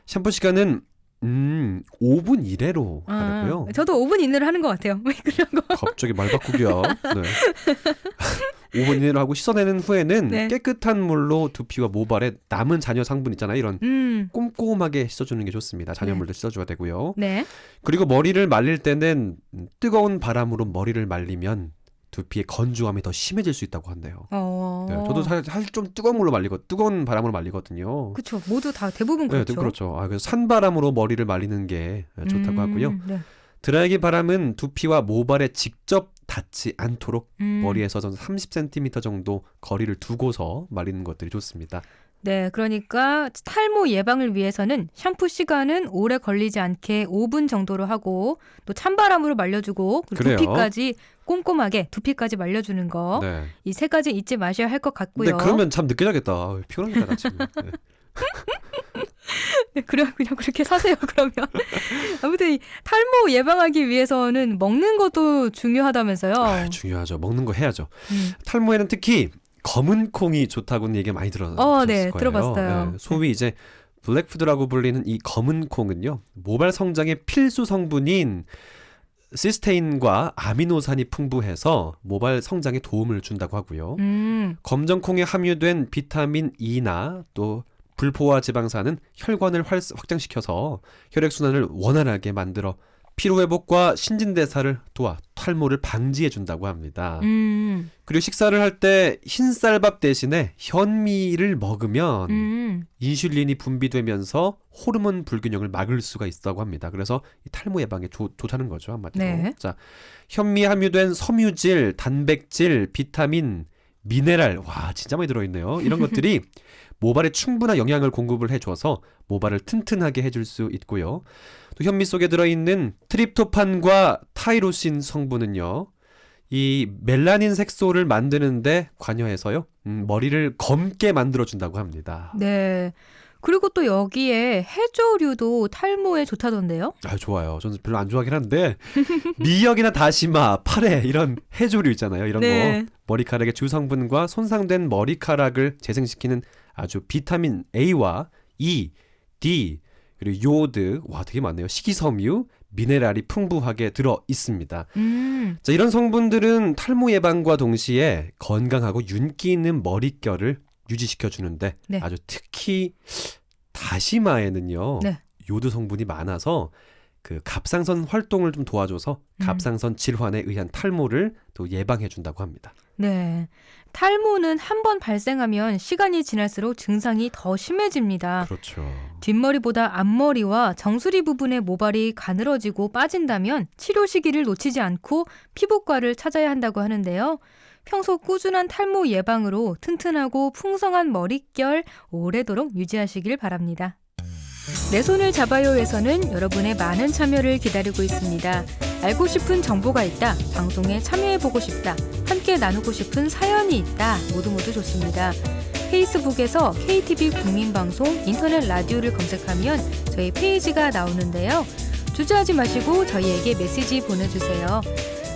샴푸 시간은 5분 이내로 하려고요. 저도 5분 이내로 하는 것 같아요. 그런 거. 갑자기 말 바꾸기야. 네. 5분 이내로 하고 씻어내는 후에는 네. 깨끗한 물로 두피와 모발에 남은 잔여 상분 있잖아요. 이런 꼼꼼하게 씻어주는 게 좋습니다. 잔여물도 씻어줘야 되고요. 네. 그리고 머리를 말릴 때는 뜨거운 바람으로 머리를 말리면 두피의 건조함이 더 심해질 수 있다고 한대요. 네, 저도 사실 좀 뜨거운 바람으로 말리거든요. 그렇죠. 모두 다 대부분 그렇죠. 네, 그렇죠. 그래서 산바람으로 머리를 말리는 게 좋다고 하고요. 네. 드라이기 바람은 두피와 모발에 직접 닿지 않도록 머리에서 30cm 정도 거리를 두고서 말리는 것들이 좋습니다. 네, 그러니까 탈모 예방을 위해서는 샴푸 시간은 오래 걸리지 않게 5분 정도로 하고 또 찬바람으로 말려주고 그리고 그래요. 두피까지 꼼꼼하게 두피까지 말려주는 거. 네. 이 세 가지 잊지 마셔야 할 것 같고요. 근데 그러면 참 늦게 자겠다. 피곤하겠다 나 지금. 네. 네, 그냥 그렇게 사세요. 그러면 아무튼 이 탈모 예방하기 위해서는 먹는 것도 중요하다면서요. 중요하죠. 먹는 거 해야죠. 탈모에는 특히 검은 콩이 좋다고는 얘기 많이 들었을 네, 거예요. 들어봤어요. 네, 소위 이제 블랙푸드라고 불리는 이 검은 콩은요. 모발 성장의 필수 성분인 시스테인과 아미노산이 풍부해서 모발 성장에 도움을 준다고 하고요. 검정콩에 함유된 비타민 E나 또 불포화 지방산은 혈관을 확장시켜서 혈액순환을 원활하게 만들어 피로회복과 신진대사를 도와 탈모를 방지해준다고 합니다. 음. 그리고 식사를 할 때 흰쌀밥 대신에 현미를 먹으면 인슐린이 분비되면서 호르몬 불균형을 막을 수가 있다고 합니다. 그래서 이 탈모 예방에 좋다는 거죠, 한마디로. 네. 자, 현미에 함유된 섬유질, 단백질, 비타민, 미네랄, 와 진짜 많이 들어있네요. 이런 것들이 모발에 충분한 영양을 공급을 해줘서 모발을 튼튼하게 해줄 수 있고요. 또 현미 속에 들어있는 트립토판과 타이로신 성분은요, 이 멜라닌 색소를 만드는데 관여해서요, 머리를 검게 만들어준다고 합니다. 네. 그리고 또 여기에 해조류도 탈모에 좋다던데요? 아, 좋아요. 저는 별로 안 좋아하긴 한데 미역이나 다시마, 파래 이런 해조류 있잖아요. 이런 네. 거 머리카락의 주성분과 손상된 머리카락을 재생시키는 아주 비타민 A와 E, D 그리고 요오드, 와 되게 많네요. 식이섬유, 미네랄이 풍부하게 들어 있습니다. 자, 이런 성분들은 탈모 예방과 동시에 건강하고 윤기 있는 머릿결을 유지시켜 주는데 네. 아주 특히 다시마에는요, 네. 요드 성분이 많아서 그 갑상선 활동을 좀 도와줘서 갑상선 질환에 의한 탈모를 또 예방해 준다고 합니다. 네. 탈모는 한 번 발생하면 시간이 지날수록 증상이 더 심해집니다. 그렇죠. 뒷머리보다 앞머리와 정수리 부분의 모발이 가늘어지고 빠진다면 치료 시기를 놓치지 않고 피부과를 찾아야 한다고 하는데요. 평소 꾸준한 탈모 예방으로 튼튼하고 풍성한 머릿결 오래도록 유지하시길 바랍니다. 내 손을 잡아요에서는 여러분의 많은 참여를 기다리고 있습니다. 알고 싶은 정보가 있다, 방송에 참여해보고 싶다, 함께 나누고 싶은 사연이 있다, 모두 좋습니다. 페이스북에서 KTV 국민방송 인터넷 라디오를 검색하면 저희 페이지가 나오는데요. 주저하지 마시고 저희에게 메시지 보내주세요.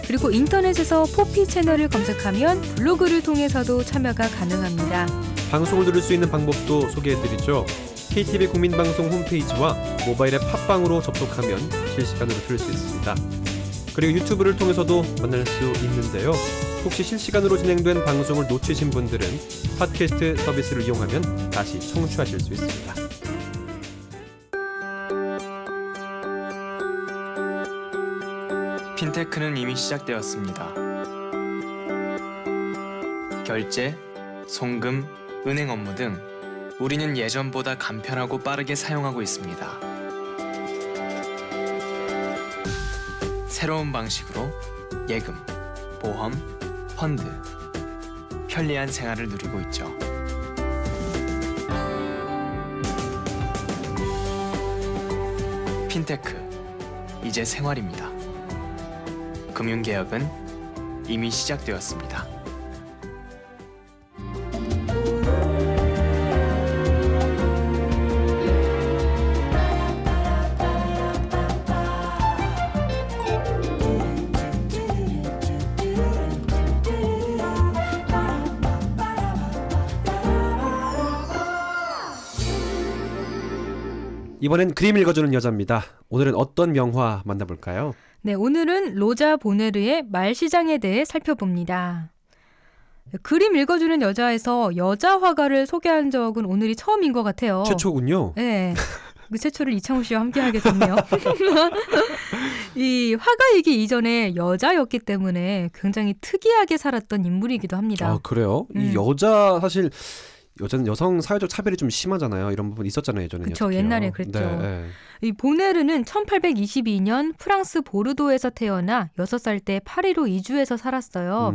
그리고 인터넷에서 포피 채널을 검색하면 블로그를 통해서도 참여가 가능합니다. 방송을 들을 수 있는 방법도 소개해드리죠. KTV 국민방송 홈페이지와 모바일의 팟빵으로 접속하면 실시간으로 들을 수 있습니다. 그리고 유튜브를 통해서도 만날 수 있는데요. 혹시 실시간으로 진행된 방송을 놓치신 분들은 팟캐스트 서비스를 이용하면 다시 청취하실 수 있습니다. 핀테크는 이미 시작되었습니다. 결제, 송금, 은행 업무 등 우리는 예전보다 간편하고 빠르게 사용하고 있습니다. 새로운 방식으로 예금, 보험, 펀드, 편리한 생활을 누리고 있죠. 핀테크, 이제 생활입니다. 금융개혁은 이미 시작되었습니다. 이번엔 그림 읽어주는 여자입니다. 오늘은 어떤 명화 만나볼까요? 네, 오늘은 로자 보네르의 말시장에 대해 살펴봅니다. 그림 읽어주는 여자에서 여자 화가를 소개한 적은 오늘이 처음인 것 같아요. 최초군요. 네. 그 최초를 이창호 씨와 함께하게 됐네요. 이 화가이기 이전에 여자였기 때문에 굉장히 특이하게 살았던 인물이기도 합니다. 아, 그래요? 이 여자 사실 여자는 여성 사회적 차별이 좀 심하잖아요. 이런 부분 있었잖아요, 예전에는. 그쵸, 옛날에 그랬죠. 네. 이 보네르는 1822년 프랑스 보르도에서 태어나 6살 때 파리로 이주해서 살았어요.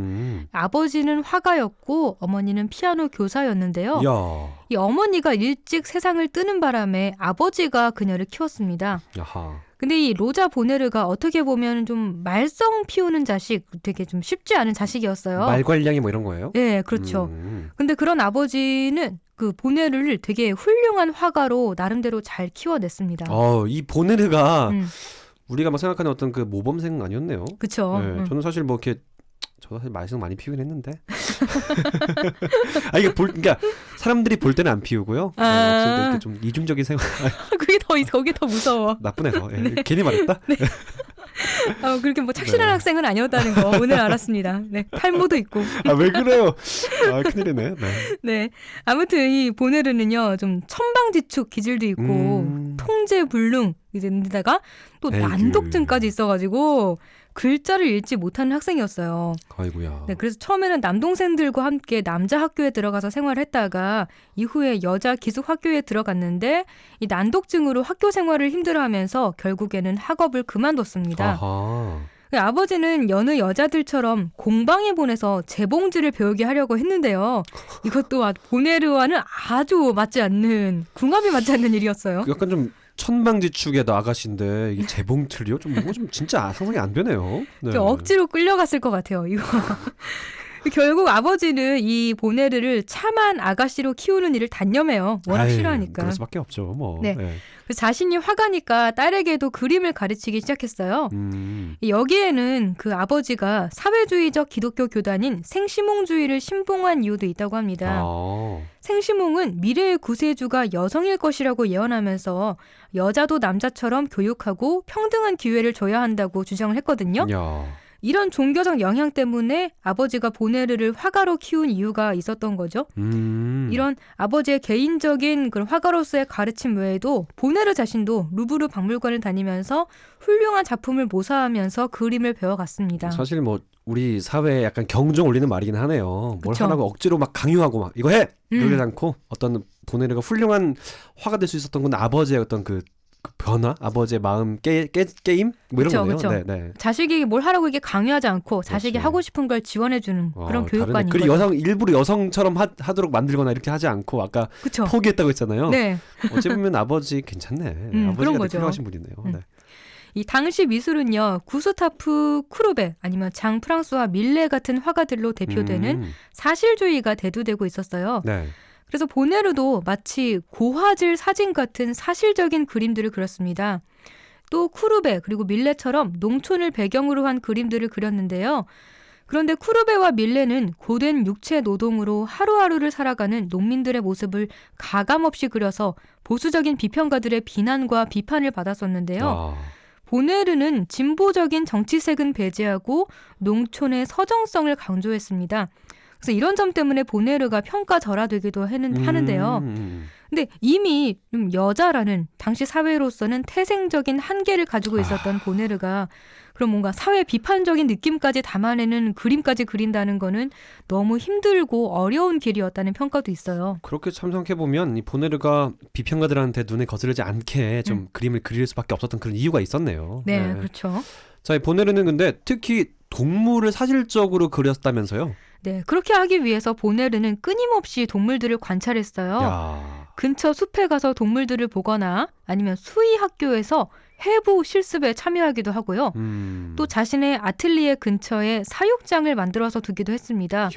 아버지는 화가였고 어머니는 피아노 교사였는데요. 야. 이 어머니가 일찍 세상을 뜨는 바람에 아버지가 그녀를 키웠습니다. 야하. 근데 이 로자 보네르가 어떻게 보면 좀 말썽 피우는 자식, 되게 좀 쉽지 않은 자식이었어요. 말괄량이 뭐 이런 거예요? 네, 그렇죠. 근데 그런 아버지는 그 보네르를 되게 훌륭한 화가로 나름대로 잘 키워냈습니다. 이 보네르가 우리가 막 생각하는 어떤 그 모범생 아니었네요. 그렇죠. 네, 저는 사실 뭐 이렇게 저도 사실 말썽 많이 피우긴 했는데. 이게 그러니까 사람들이 볼 때는 안 피우고요. 없을 때 이렇게 좀 이중적인 생활. 그게 더 무서워. 나쁘네요. 네. 괜히 말했다. 네. 그렇게 뭐 착실한 네. 학생은 아니었다는 거 오늘 알았습니다. 네, 탈모도 있고. 왜 그래요? 큰일이네. 네. 네, 아무튼 이 보네르는요 좀 천방지축 기질도 있고 통제불능 이데다가 또 에이그. 난독증까지 있어가지고 글자를 읽지 못하는 학생이었어요. 아이고야. 네, 그래서 처음에는 남동생들과 함께 남자 학교에 들어가서 생활했다가 이후에 여자 기숙 학교에 들어갔는데 이 난독증으로 학교 생활을 힘들어하면서 결국에는 학업을 그만뒀습니다. 아하. 아버지는 여느 여자들처럼 공방에 보내서 재봉질을 배우게 하려고 했는데요. 이것도 보네르와는 아주 맞지 않는, 궁합이 맞지 않는 일이었어요. 약간 좀 천방지축의 아가씨인데 이게 재봉틀이요? 좀 뭔가 좀 진짜 상상이 안 되네요. 네. 좀 억지로 끌려갔을 것 같아요. 이거. 결국 아버지는 이 보네르를 참한 아가씨로 키우는 일을 단념해요. 워낙 아이, 싫어하니까. 그럴 수밖에 없죠. 뭐. 네. 그래서 자신이 화가니까 딸에게도 그림을 가르치기 시작했어요. 여기에는 그 아버지가 사회주의적 기독교 교단인 생시몽주의를 신봉한 이유도 있다고 합니다. 아. 생시몽은 미래의 구세주가 여성일 것이라고 예언하면서 여자도 남자처럼 교육하고 평등한 기회를 줘야 한다고 주장을 했거든요. 야. 이런 종교적 영향 때문에 아버지가 보네르를 화가로 키운 이유가 있었던 거죠. 이런 아버지의 개인적인 그런 화가로서의 가르침 외에도 보네르 자신도 루브르 박물관을 다니면서 훌륭한 작품을 모사하면서 그림을 배워갔습니다. 사실 뭐 우리 사회에 약간 경종 울리는 말이긴 하네요. 뭘 그쵸. 하라고 억지로 막 강요하고 막 이거 해! 이러지 않고 어떤 보네르가 훌륭한 화가 될 수 있었던 건 아버지의 어떤 그 변화? 아버지의 마음 게임? 뭐 이런 그쵸, 거네요. 그쵸. 네, 네. 자식이 뭘 하라고 이게 강요하지 않고 자식이 그렇지. 하고 싶은 걸 지원해주는 그런 교육관인 그리고 거죠. 일부러 여성처럼 하도록 만들거나 이렇게 하지 않고 아까 그쵸. 포기했다고 했잖아요. 네. 어찌 보면 아버지 괜찮네. 그런 아버지가 거죠. 필요하신 분이네요. 네. 이 당시 미술은요, 구스타프 크루베 아니면 장 프랑스와 밀레 같은 화가들로 대표되는 사실주의가 대두되고 있었어요. 네. 그래서 보네르도 마치 고화질 사진 같은 사실적인 그림들을 그렸습니다. 또 쿠르베 그리고 밀레처럼 농촌을 배경으로 한 그림들을 그렸는데요. 그런데 쿠르베와 밀레는 고된 육체 노동으로 하루하루를 살아가는 농민들의 모습을 가감없이 그려서 보수적인 비평가들의 비난과 비판을 받았었는데요. 아. 보네르는 진보적인 정치색은 배제하고 농촌의 서정성을 강조했습니다. 그래서 이런 점 때문에 보네르가 평가절하되기도 하는데요. 근데 이미 좀 여자라는 당시 사회로서는 태생적인 한계를 가지고 있었던 보네르가 그럼 뭔가 사회 비판적인 느낌까지 담아내는 그림까지 그린다는 거는 너무 힘들고 어려운 길이었다는 평가도 있어요. 그렇게 참석해 보면 이 보네르가 비평가들한테 눈에 거스르지 않게 좀 그림을 그릴 수밖에 없었던 그런 이유가 있었네요. 네, 그렇죠. 자, 이 보네르는 근데 특히 동물을 사실적으로 그렸다면서요? 네, 그렇게 하기 위해서 보네르는 끊임없이 동물들을 관찰했어요. 야. 근처 숲에 가서 동물들을 보거나 아니면 수의 학교에서 해부 실습에 참여하기도 하고요. 또 자신의 아틀리에 근처에 사육장을 만들어서 두기도 했습니다.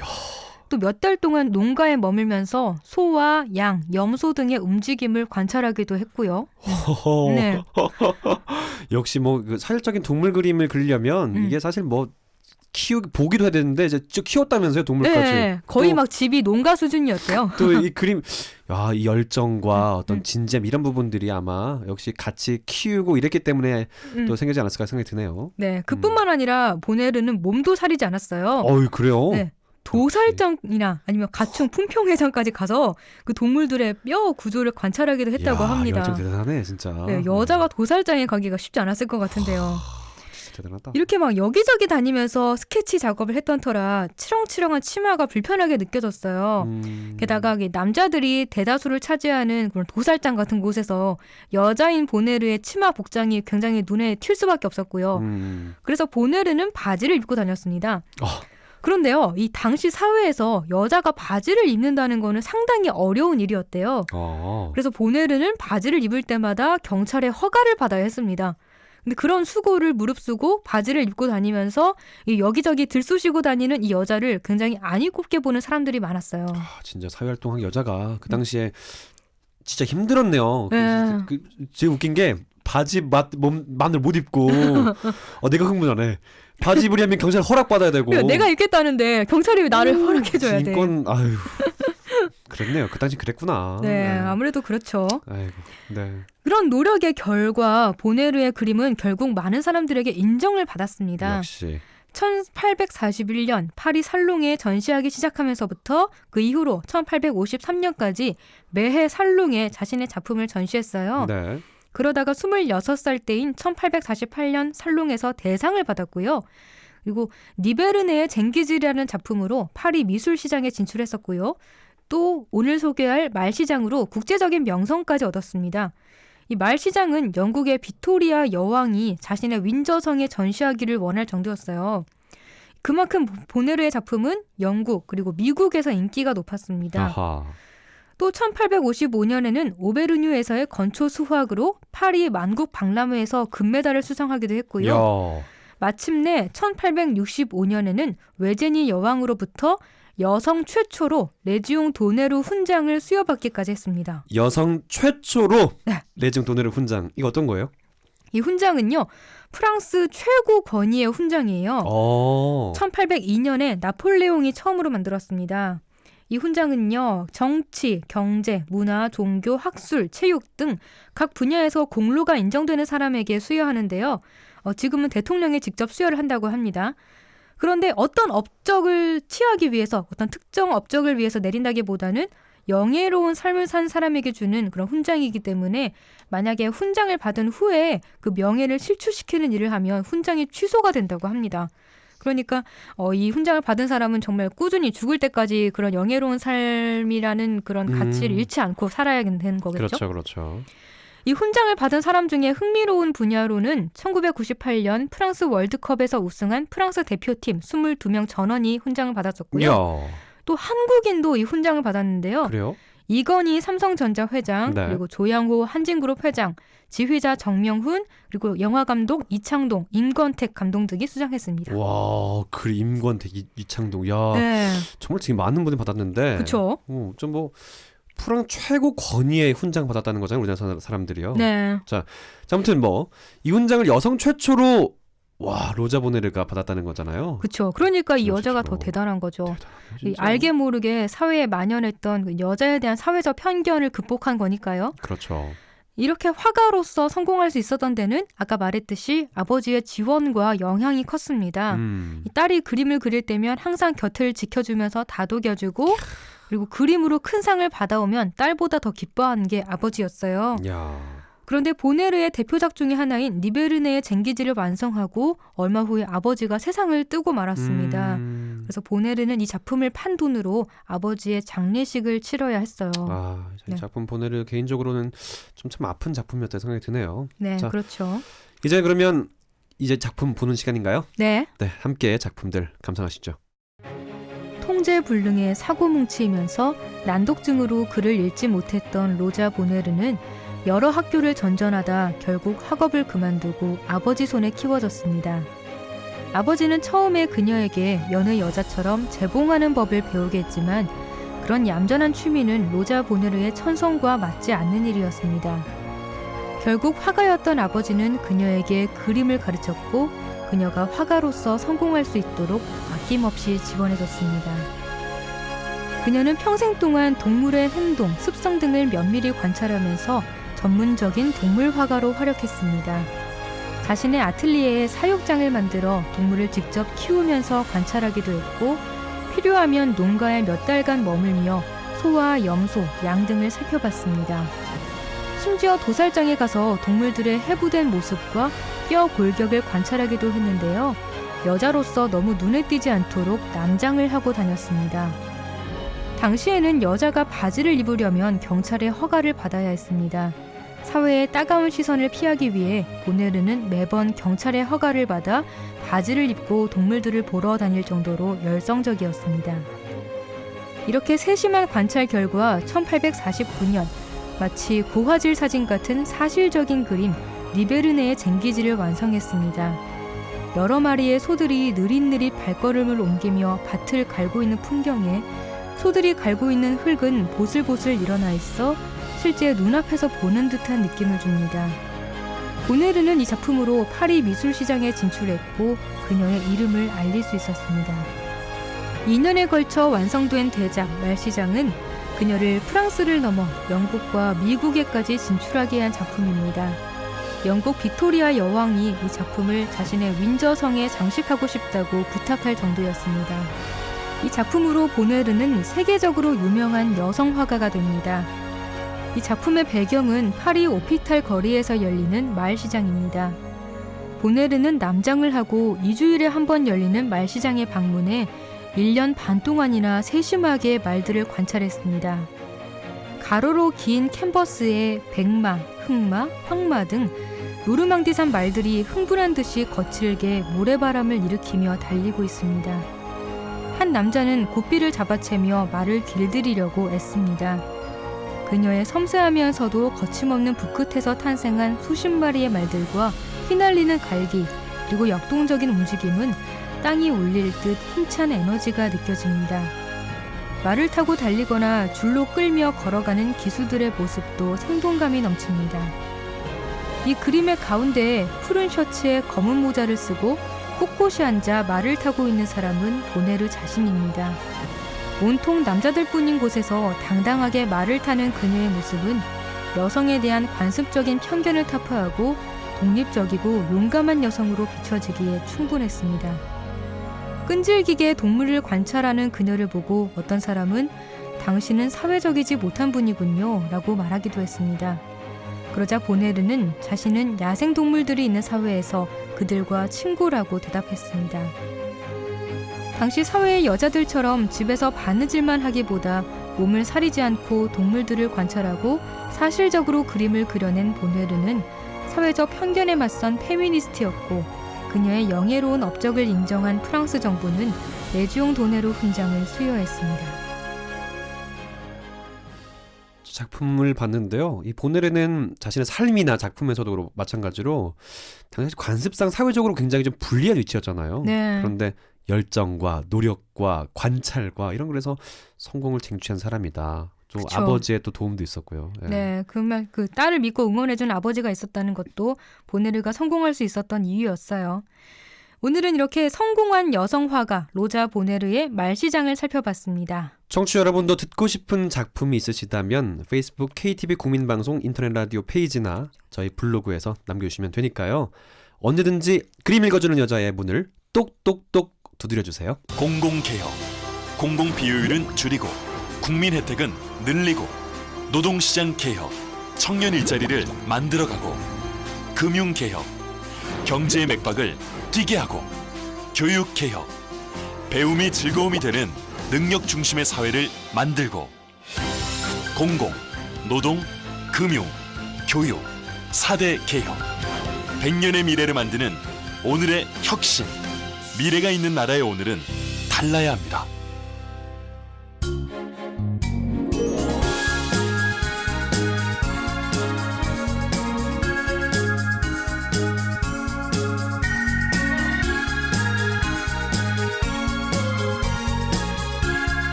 또 몇 달 동안 농가에 머물면서 소와 양, 염소 등의 움직임을 관찰하기도 했고요. 네. 역시 뭐 그 사실적인 동물 그림을 그리려면 이게 사실 뭐 보기도 해야 되는데 이제 쭉 키웠다면서요, 동물까지. 네, 거의 막 집이 농가 수준이었대요. 또 이 그림, 야, 이 열정과 어떤 진잼 이런 부분들이 아마 역시 같이 키우고 이랬기 때문에 또 생기지 않았을까 생각이 드네요. 네, 그뿐만 아니라 보네르는 몸도 사리지 않았어요. 어이, 그래요? 네. 도살장이나 아니면 가축 품평회장까지 가서 그 동물들의 뼈 구조를 관찰하기도 했다고 야, 합니다. 열정 대단하네, 진짜. 네, 여자가 도살장에 가기가 쉽지 않았을 것 같은데요. 대단하다. 이렇게 막 여기저기 다니면서 스케치 작업을 했던 터라 치렁치렁한 치마가 불편하게 느껴졌어요. 게다가 남자들이 대다수를 차지하는 그런 도살장 같은 곳에서 여자인 보네르의 치마 복장이 굉장히 눈에 튈 수밖에 없었고요. 그래서 보네르는 바지를 입고 다녔습니다. 그런데요, 이 당시 사회에서 여자가 바지를 입는다는 거는 상당히 어려운 일이었대요. 그래서 보네르는 바지를 입을 때마다 경찰의 허가를 받아야 했습니다. 근데 그런 수고를 무릅쓰고 바지를 입고 다니면서 이 여기저기 들쑤시고 다니는 이 여자를 굉장히 안이 곱게 보는 사람들이 많았어요. 아, 진짜 사회활동한 여자가 그 당시에 진짜 힘들었네요. 네. 제일 웃긴 게 바지 마음대로 못 입고 내가 흥분하네. 바지 입으려면 경찰 허락받아야 되고 내가 입겠다는데 경찰이 나를 허락해줘야 돼. 인권 아유 그랬네요. 그 당시 그랬구나. 네, 아무래도 그렇죠. 아이고, 네. 그런 노력의 결과 보네르의 그림은 결국 많은 사람들에게 인정을 받았습니다. 역시 1841년 파리 살롱에 전시하기 시작하면서부터 그 이후로 1853년까지 매해 살롱에 자신의 작품을 전시했어요. 네. 그러다가 26살 때인 1848년 살롱에서 대상을 받았고요. 그리고 니베르네의 쟁기질이라는 작품으로 파리 미술시장에 진출했었고요. 또 오늘 소개할 말시장으로 국제적인 명성까지 얻었습니다. 이 말시장은 영국의 빅토리아 여왕이 자신의 윈저성에 전시하기를 원할 정도였어요. 그만큼 보네르의 작품은 영국 그리고 미국에서 인기가 높았습니다. 아하. 또 1855년에는 오베르뉴에서의 건초 수학으로 파리 만국 박람회에서 금메달을 수상하기도 했고요. 야. 마침내 1865년에는 외제니 여왕으로부터 여성 최초로 레지옹 도네루 훈장을 수여받기까지 했습니다. 여성 최초로 네. 레지옹 도네르 훈장. 이거 어떤 거예요? 이 훈장은요, 프랑스 최고 권위의 훈장이에요. 1802년에 나폴레옹이 처음으로 만들었습니다. 이 훈장은요, 정치, 경제, 문화, 종교, 학술, 체육 등 각 분야에서 공로가 인정되는 사람에게 수여하는데요. 지금은 대통령이 직접 수여를 한다고 합니다. 그런데 어떤 업적을 취하기 위해서, 어떤 특정 업적을 위해서 내린다기보다는 영예로운 삶을 산 사람에게 주는 그런 훈장이기 때문에 만약에 훈장을 받은 후에 그 명예를 실추시키는 일을 하면 훈장이 취소가 된다고 합니다. 그러니까 이 훈장을 받은 사람은 정말 꾸준히 죽을 때까지 그런 영예로운 삶이라는 그런 가치를 잃지 않고 살아야 되는 거겠죠. 그렇죠, 그렇죠. 이 훈장을 받은 사람 중에 흥미로운 분야로는 1998년 프랑스 월드컵에서 우승한 프랑스 대표팀 22명 전원이 훈장을 받았었고요. 야. 또 한국인도 이 훈장을 받았는데요. 그래요? 이건희 삼성전자 회장, 네. 그리고 조양호 한진그룹 회장, 지휘자 정명훈, 그리고 영화감독 이창동, 임권택 감독 등이 수상했습니다. 와, 그 임권택, 이창동. 야, 네, 정말 되게 많은 분이 받았는데. 그렇죠. 좀 뭐 프랑 최고 권위의 훈장 받았다는 거잖아요, 우리나라 사람들이요. 네, 자, 아무튼 뭐 이 훈장을 여성 최초로 로자 보네르가 받았다는 거잖아요. 그렇죠. 그러니까 이 여성 여자가 최초로. 더 대단한 거죠. 대단하네요, 이 진짜. 알게 모르게 사회에 만연했던 그 여자에 대한 사회적 편견을 극복한 거니까요. 그렇죠. 이렇게 화가로서 성공할 수 있었던 데는 아까 말했듯이 아버지의 지원과 영향이 컸습니다. 이 딸이 그림을 그릴 때면 항상 곁을 지켜주면서 다독여주고, 그리고 그림으로 큰 상을 받아오면 딸보다 더 기뻐하는 게 아버지였어요. 야. 그런데 보네르의 대표작 중에 하나인 니베르네의 쟁기지를 완성하고 얼마 후에 아버지가 세상을 뜨고 말았습니다. 그래서 보네르는 이 작품을 판 돈으로 아버지의 장례식을 치러야 했어요. 이 네. 작품 보네르 개인적으로는 좀 참 아픈 작품이었다는 생각이 드네요. 네, 자, 그렇죠. 이제 그러면 이제 작품 보는 시간인가요? 네. 네, 함께 작품들 감상하시죠. 통제불능에 사고뭉치이면서 난독증으로 글을 읽지 못했던 로자 보네르는 여러 학교를 전전하다 결국 학업을 그만두고 아버지 손에 키워졌습니다. 아버지는 처음에 그녀에게 여느 여자처럼 재봉하는 법을 배우게 했지만 그런 얌전한 취미는 로자 보네르의 천성과 맞지 않는 일이었습니다. 결국 화가였던 아버지는 그녀에게 그림을 가르쳤고 그녀가 화가로서 성공할 수 있도록 아낌없이 지원해줬습니다. 그녀는 평생 동안 동물의 행동, 습성 등을 면밀히 관찰하면서 전문적인 동물 화가로 활약했습니다. 자신의 아틀리에에 사육장을 만들어 동물을 직접 키우면서 관찰하기도 했고 필요하면 농가에 몇 달간 머물며 소와 염소, 양 등을 살펴봤습니다. 심지어 도살장에 가서 동물들의 해부된 모습과 뼈 골격을 관찰하기도 했는데요. 여자로서 너무 눈에 띄지 않도록 남장을 하고 다녔습니다. 당시에는 여자가 바지를 입으려면 경찰의 허가를 받아야 했습니다. 사회의 따가운 시선을 피하기 위해 보네르는 매번 경찰의 허가를 받아 바지를 입고 동물들을 보러 다닐 정도로 열성적이었습니다. 이렇게 세심한 관찰 결과 1849년 마치 고화질 사진 같은 사실적인 그림 니베르네의 쟁기지를 완성했습니다. 여러 마리의 소들이 느릿느릿 발걸음을 옮기며 밭을 갈고 있는 풍경에 소들이 갈고 있는 흙은 보슬보슬 일어나 있어 실제 눈앞에서 보는 듯한 느낌을 줍니다. 보네르는 이 작품으로 파리 미술시장에 진출했고 그녀의 이름을 알릴 수 있었습니다. 2년에 걸쳐 완성된 대작 말시장은 그녀를 프랑스를 넘어 영국과 미국에까지 진출하게 한 작품입니다. 영국 빅토리아 여왕이 이 작품을 자신의 윈저성에 장식하고 싶다고 부탁할 정도였습니다. 이 작품으로 보네르는 세계적으로 유명한 여성 화가가 됩니다. 이 작품의 배경은 파리 오피탈 거리에서 열리는 마을 시장입니다. 보네르는 남장을 하고 2주일에 한 번 열리는 말 시장에 방문해 1년 반 동안이나 세심하게 말들을 관찰했습니다. 가로로 긴 캔버스에 백마, 흑마, 황마 등 노르망디산 말들이 흥분한 듯이 거칠게 모래바람을 일으키며 달리고 있습니다. 한 남자는 고삐를 잡아채며 말을 길들이려고 애씁니다. 그녀의 섬세하면서도 거침없는 붓끝에서 탄생한 수십 마리의 말들과 휘날리는 갈기, 그리고 역동적인 움직임은 땅이 울릴 듯 힘찬 에너지가 느껴집니다. 말을 타고 달리거나 줄로 끌며 걸어가는 기수들의 모습도 생동감이 넘칩니다. 이 그림의 가운데 푸른 셔츠에 검은 모자를 쓰고 꼿꼿이 앉아 말을 타고 있는 사람은 보네르 자신입니다. 온통 남자들뿐인 곳에서 당당하게 말을 타는 그녀의 모습은 여성에 대한 관습적인 편견을 타파하고 독립적이고 용감한 여성으로 비춰지기에 충분했습니다. 끈질기게 동물을 관찰하는 그녀를 보고 어떤 사람은 당신은 사회적이지 못한 분이군요 라고 말하기도 했습니다. 그러자 보네르는 자신은 야생동물들이 있는 사회에서 그들과 친구라고 대답했습니다. 당시 사회의 여자들처럼 집에서 바느질만 하기보다 몸을 사리지 않고 동물들을 관찰하고 사실적으로 그림을 그려낸 보네르는 사회적 편견에 맞선 페미니스트였고, 그녀의 영예로운 업적을 인정한 프랑스 정부는 레지옹 도네로 훈장을 수여했습니다. 작품을 봤는데요. 이 보네르는 자신의 삶이나 작품에서도 마찬가지로 당시 관습상 사회적으로 굉장히 좀 불리한 위치였잖아요. 네. 그런데 열정과 노력과 관찰과 이런 거에서 성공을 쟁취한 사람이다. 또 그쵸. 아버지의 또 도움도 있었고요. 예. 네, 그 딸을 믿고 응원해준 아버지가 있었다는 것도 보네르가 성공할 수 있었던 이유였어요. 오늘은 이렇게 성공한 여성 화가 로자 보네르의 말시장을 살펴봤습니다. 청취자 여러분도 듣고 싶은 작품이 있으시다면 페이스북 KTV 국민방송 인터넷 라디오 페이지나 저희 블로그에서 남겨주시면 되니까요. 언제든지 그림 읽어주는 여자의 문을 똑똑똑 두드려주세요. 공공개혁, 공공비효율은 줄이고 국민 혜택은 늘리고 노동시장 개혁, 청년 일자리를 만들어가고 금융개혁, 경제의 맥박을 뛰게 하고 교육개혁, 배움이 즐거움이 되는 능력 중심의 사회를 만들고 공공, 노동, 금융, 교육, 4대 개혁 100년의 미래를 만드는 오늘의 혁신, 미래가 있는 나라의 오늘은 달라야 합니다.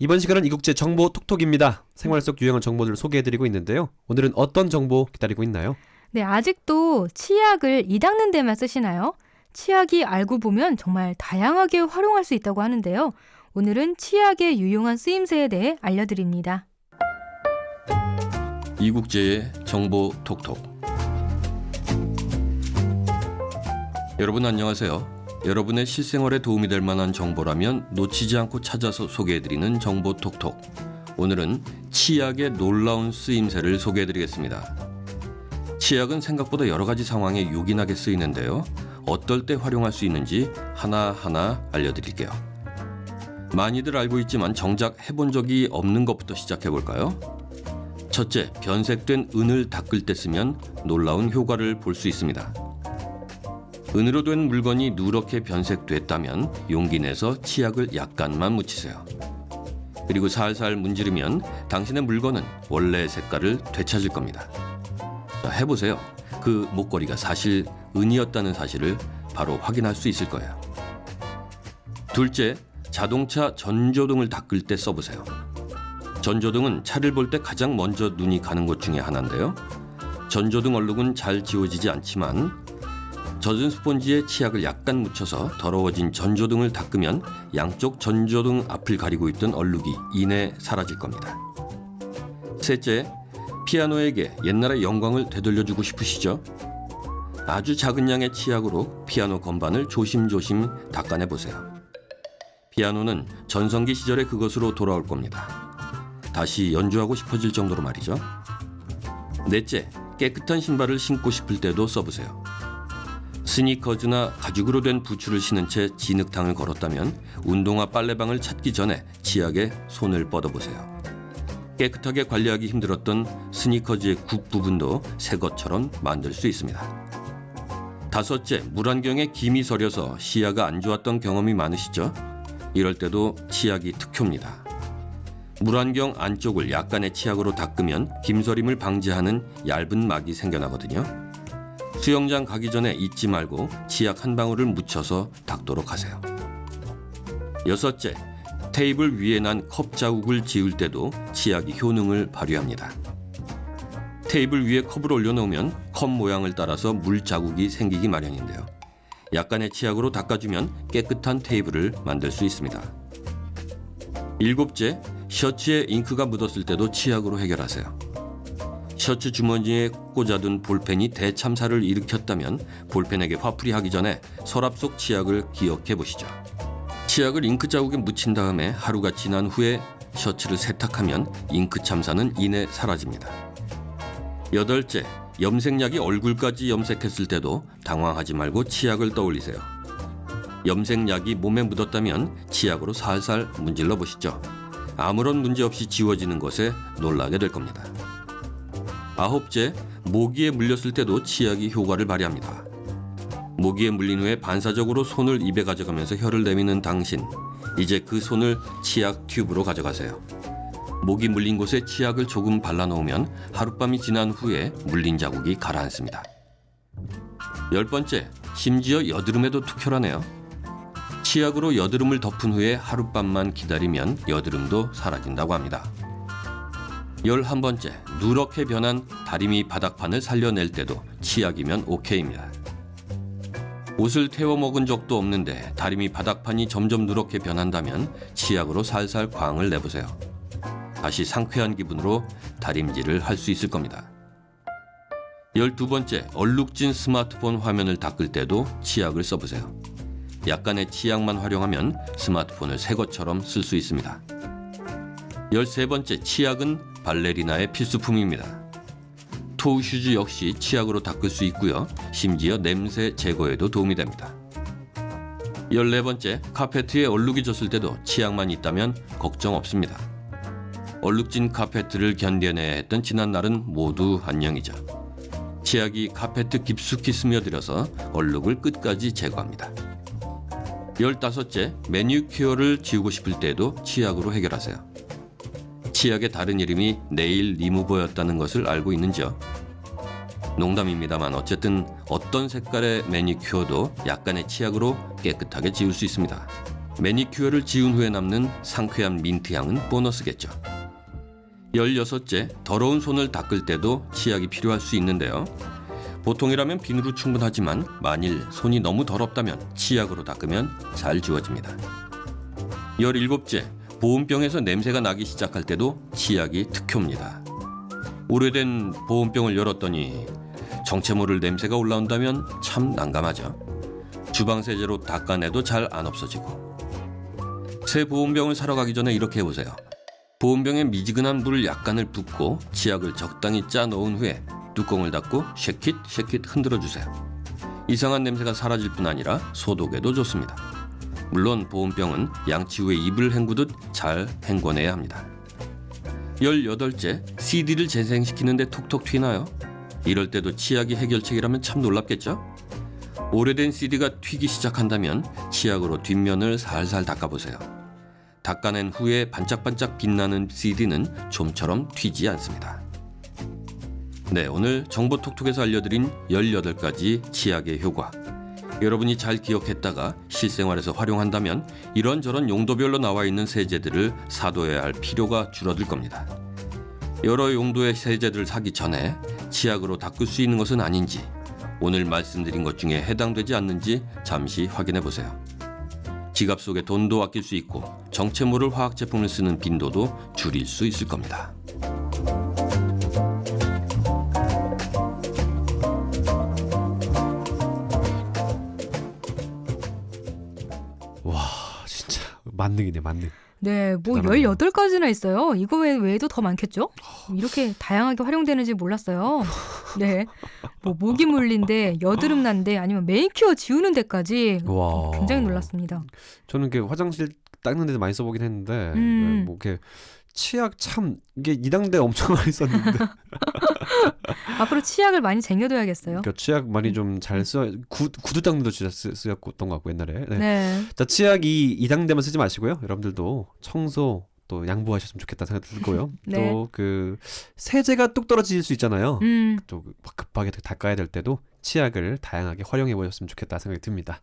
이번 시간은 이국제 정보 톡톡입니다. 생활 속 유용한 정보들을 소개해드리고 있는데요. 오늘은 어떤 정보 기다리고 있나요? 네, 아직도 치약을 이 닦는 데만 쓰시나요? 치약이 알고 보면 정말 다양하게 활용할 수 있다고 하는데요. 오늘은 치약의 유용한 쓰임새에 대해 알려드립니다. 이국제의 정보 톡톡. 여러분 안녕하세요. 여러분의 실생활에 도움이 될 만한 정보라면 놓치지 않고 찾아서 소개해드리는 정보 톡톡. 오늘은 치약의 놀라운 쓰임새를 소개해드리겠습니다. 치약은 생각보다 여러 가지 상황에 요긴하게 쓰이는데요. 어떨 때 활용할 수 있는지 하나하나 알려드릴게요. 많이들 알고 있지만 정작 해본 적이 없는 것부터 시작해볼까요? 첫째, 변색된 은을 닦을 때 쓰면 놀라운 효과를 볼 수 있습니다. 은으로 된 물건이 누렇게 변색됐다면 용기 내서 치약을 약간만 묻히세요. 그리고 살살 문지르면 당신의 물건은 원래의 색깔을 되찾을 겁니다. 자, 해보세요. 그 목걸이가 사실 은이었다는 사실을 바로 확인할 수 있을 거예요. 둘째, 자동차 전조등을 닦을 때 써보세요. 전조등은 차를 볼 때 가장 먼저 눈이 가는 것 중에 하나인데요. 전조등 얼룩은 잘 지워지지 않지만 젖은 스펀지에 치약을 약간 묻혀서 더러워진 전조등을 닦으면 양쪽 전조등 앞을 가리고 있던 얼룩이 이내 사라질 겁니다. 셋째, 피아노에게 옛날의 영광을 되돌려주고 싶으시죠? 아주 작은 양의 치약으로 피아노 건반을 조심조심 닦아내보세요. 피아노는 전성기 시절의 그것으로 돌아올 겁니다. 다시 연주하고 싶어질 정도로 말이죠. 넷째, 깨끗한 신발을 신고 싶을 때도 써보세요. 스니커즈나 가죽으로 된 부츠를 신은 채 진흙탕을 걸었다면 운동화 빨래방을 찾기 전에 치약에 손을 뻗어보세요. 깨끗하게 관리하기 힘들었던 스니커즈의 굽 부분도 새 것처럼 만들 수 있습니다. 다섯째, 물안경에 김이 서려서 시야가 안 좋았던 경험이 많으시죠? 이럴 때도 치약이 특효입니다. 물안경 안쪽을 약간의 치약으로 닦으면 김서림을 방지하는 얇은 막이 생겨나거든요. 수영장 가기 전에 잊지 말고 치약 한 방울을 묻혀서 닦도록 하세요. 여섯째, 테이블 위에 난 컵 자국을 지울 때도 치약이 효능을 발휘합니다. 테이블 위에 컵을 올려놓으면 컵 모양을 따라서 물 자국이 생기기 마련인데요. 약간의 치약으로 닦아주면 깨끗한 테이블을 만들 수 있습니다. 일곱째, 셔츠에 잉크가 묻었을 때도 치약으로 해결하세요. 셔츠 주머니에 꽂아둔 볼펜이 대참사를 일으켰다면 볼펜에게 화풀이 하기 전에 서랍 속 치약을 기억해 보시죠. 치약을 잉크 자국에 묻힌 다음에 하루가 지난 후에 셔츠를 세탁하면 잉크 참사는 이내 사라집니다. 여덟째, 염색약이 얼굴까지 염색했을 때도 당황하지 말고 치약을 떠올리세요. 염색약이 몸에 묻었다면 치약으로 살살 문질러 보시죠. 아무런 문제 없이 지워지는 것에 놀라게 될 겁니다. 아홉째, 모기에 물렸을 때도 치약이 효과를 발휘합니다. 모기에 물린 후에 반사적으로 손을 입에 가져가면서 혀를 내미는 당신, 이제 그 손을 치약 튜브로 가져가세요. 모기 물린 곳에 치약을 조금 발라놓으면 하룻밤이 지난 후에 물린 자국이 가라앉습니다. 10번째, 심지어 여드름에도 특효라네요. 치약으로 여드름을 덮은 후에 하룻밤만 기다리면 여드름도 사라진다고 합니다. 11번째, 누렇게 변한 다리미 바닥판을 살려낼 때도 치약이면 오케이입니다. 옷을 태워 먹은 적도 없는데 다리미 바닥판이 점점 누렇게 변한다면 치약으로 살살 광을 내보세요. 다시 상쾌한 기분으로 다림질을 할 수 있을 겁니다. 12번째, 얼룩진 스마트폰 화면을 닦을 때도 치약을 써보세요. 약간의 치약만 활용하면 스마트폰을 새 것처럼 쓸 수 있습니다. 13번째, 치약은 발레리나의 필수품입니다. 토우슈즈 역시 치약으로 닦을 수 있고요. 심지어 냄새 제거에도 도움이 됩니다. 14번째, 카페트에 얼룩이 졌을 때도 치약만 있다면 걱정 없습니다. 얼룩진 카페트를 견뎌내야 했던 지난 날은 모두 안녕이죠. 치약이 카페트 깊숙이 스며들어서 얼룩을 끝까지 제거합니다. 15째, 매니큐어를 지우고 싶을 때도 치약으로 해결하세요. 치약의 다른 이름이 네일 리무버였다는 것을 알고 있는지요? 농담입니다만 어쨌든 어떤 색깔의 매니큐어도 약간의 치약으로 깨끗하게 지울 수 있습니다. 매니큐어를 지운 후에 남는 상쾌한 민트 향은 보너스겠죠. 16째, 더러운 손을 닦을 때도 치약이 필요할 수 있는데요. 보통이라면 비누로 충분하지만 만일 손이 너무 더럽다면 치약으로 닦으면 잘 지워집니다. 17째, 보온병에서 냄새가 나기 시작할 때도 치약이 특효입니다. 오래된 보온병을 열었더니 정체 모를 냄새가 올라온다면 참 난감하죠. 주방세제로 닦아내도 잘 안 없어지고. 새 보온병을 사러 가기 전에 이렇게 해보세요. 보온병에 미지근한 물을 약간을 붓고 치약을 적당히 짜 넣은 후에 뚜껑을 닫고 쉐킷 흔들어주세요. 이상한 냄새가 사라질 뿐 아니라 소독에도 좋습니다. 물론 보온병은 양치 후에 입을 헹구듯 잘 헹궈내야 합니다. 18째, CD를 재생시키는데 톡톡 튀나요? 이럴 때도 치약이 해결책이라면 참 놀랍겠죠? 오래된 CD가 튀기 시작한다면 치약으로 뒷면을 살살 닦아보세요. 닦아낸 후에 반짝반짝 빛나는 CD는 좀처럼 튀지 않습니다. 네, 오늘 정보톡톡에서 알려드린 18가지 치약의 효과. 여러분이 잘 기억했다가 실생활에서 활용한다면 이런저런 용도별로 나와 있는 세제들을 사둬야 할 필요가 줄어들 겁니다. 여러 용도의 세제들을 사기 전에 치약으로 닦을 수 있는 것은 아닌지, 오늘 말씀드린 것 중에 해당되지 않는지 잠시 확인해 보세요. 지갑 속에 돈도 아낄 수 있고 정체 모를 화학 제품을 쓰는 빈도도 줄일 수 있을 겁니다. 만능이네, 만능. 네, 뭐 대단하네요. 18가지나 있어요. 이거 외에도 더 많겠죠? 이렇게 다양하게 활용되는지 몰랐어요. 네. 뭐 모기 물린데, 여드름 난데, 아니면 매니큐어 지우는 데까지 와. 굉장히 놀랐습니다. 저는 이게 화장실 닦는 데도 많이 써보긴 했는데 뭐 이렇게 치약 참 이게 이당대 엄청 많이 썼는데 앞으로 치약을 많이 쟁여둬야겠어요. 그 치약 많이 좀 잘 써. 구두 닦는 데 진짜 쓰였던 것 같고 옛날에. 네. 네. 자, 치약 이당대만 쓰지 마시고요. 여러분들도 청소 또 양보하셨으면 좋겠다 생각 들고요. 네. 또 그 세제가 뚝 떨어질 수 있잖아요. 또 급하게 닦아야 될 때도 치약을 다양하게 활용해 보셨으면 좋겠다 생각이 듭니다.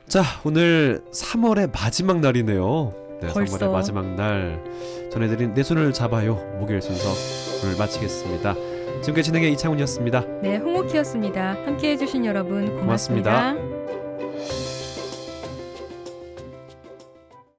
자, 오늘 3월의 마지막 날이네요. 네, 벌써. 3월의 마지막 날 전해드린 내 손을 잡아요 목요일 순서를 마치겠습니다. 지금까지 진행의 이창훈이었습니다. 네, 홍옥희였습니다. 함께해 주신 여러분 고맙습니다. 고맙습니다.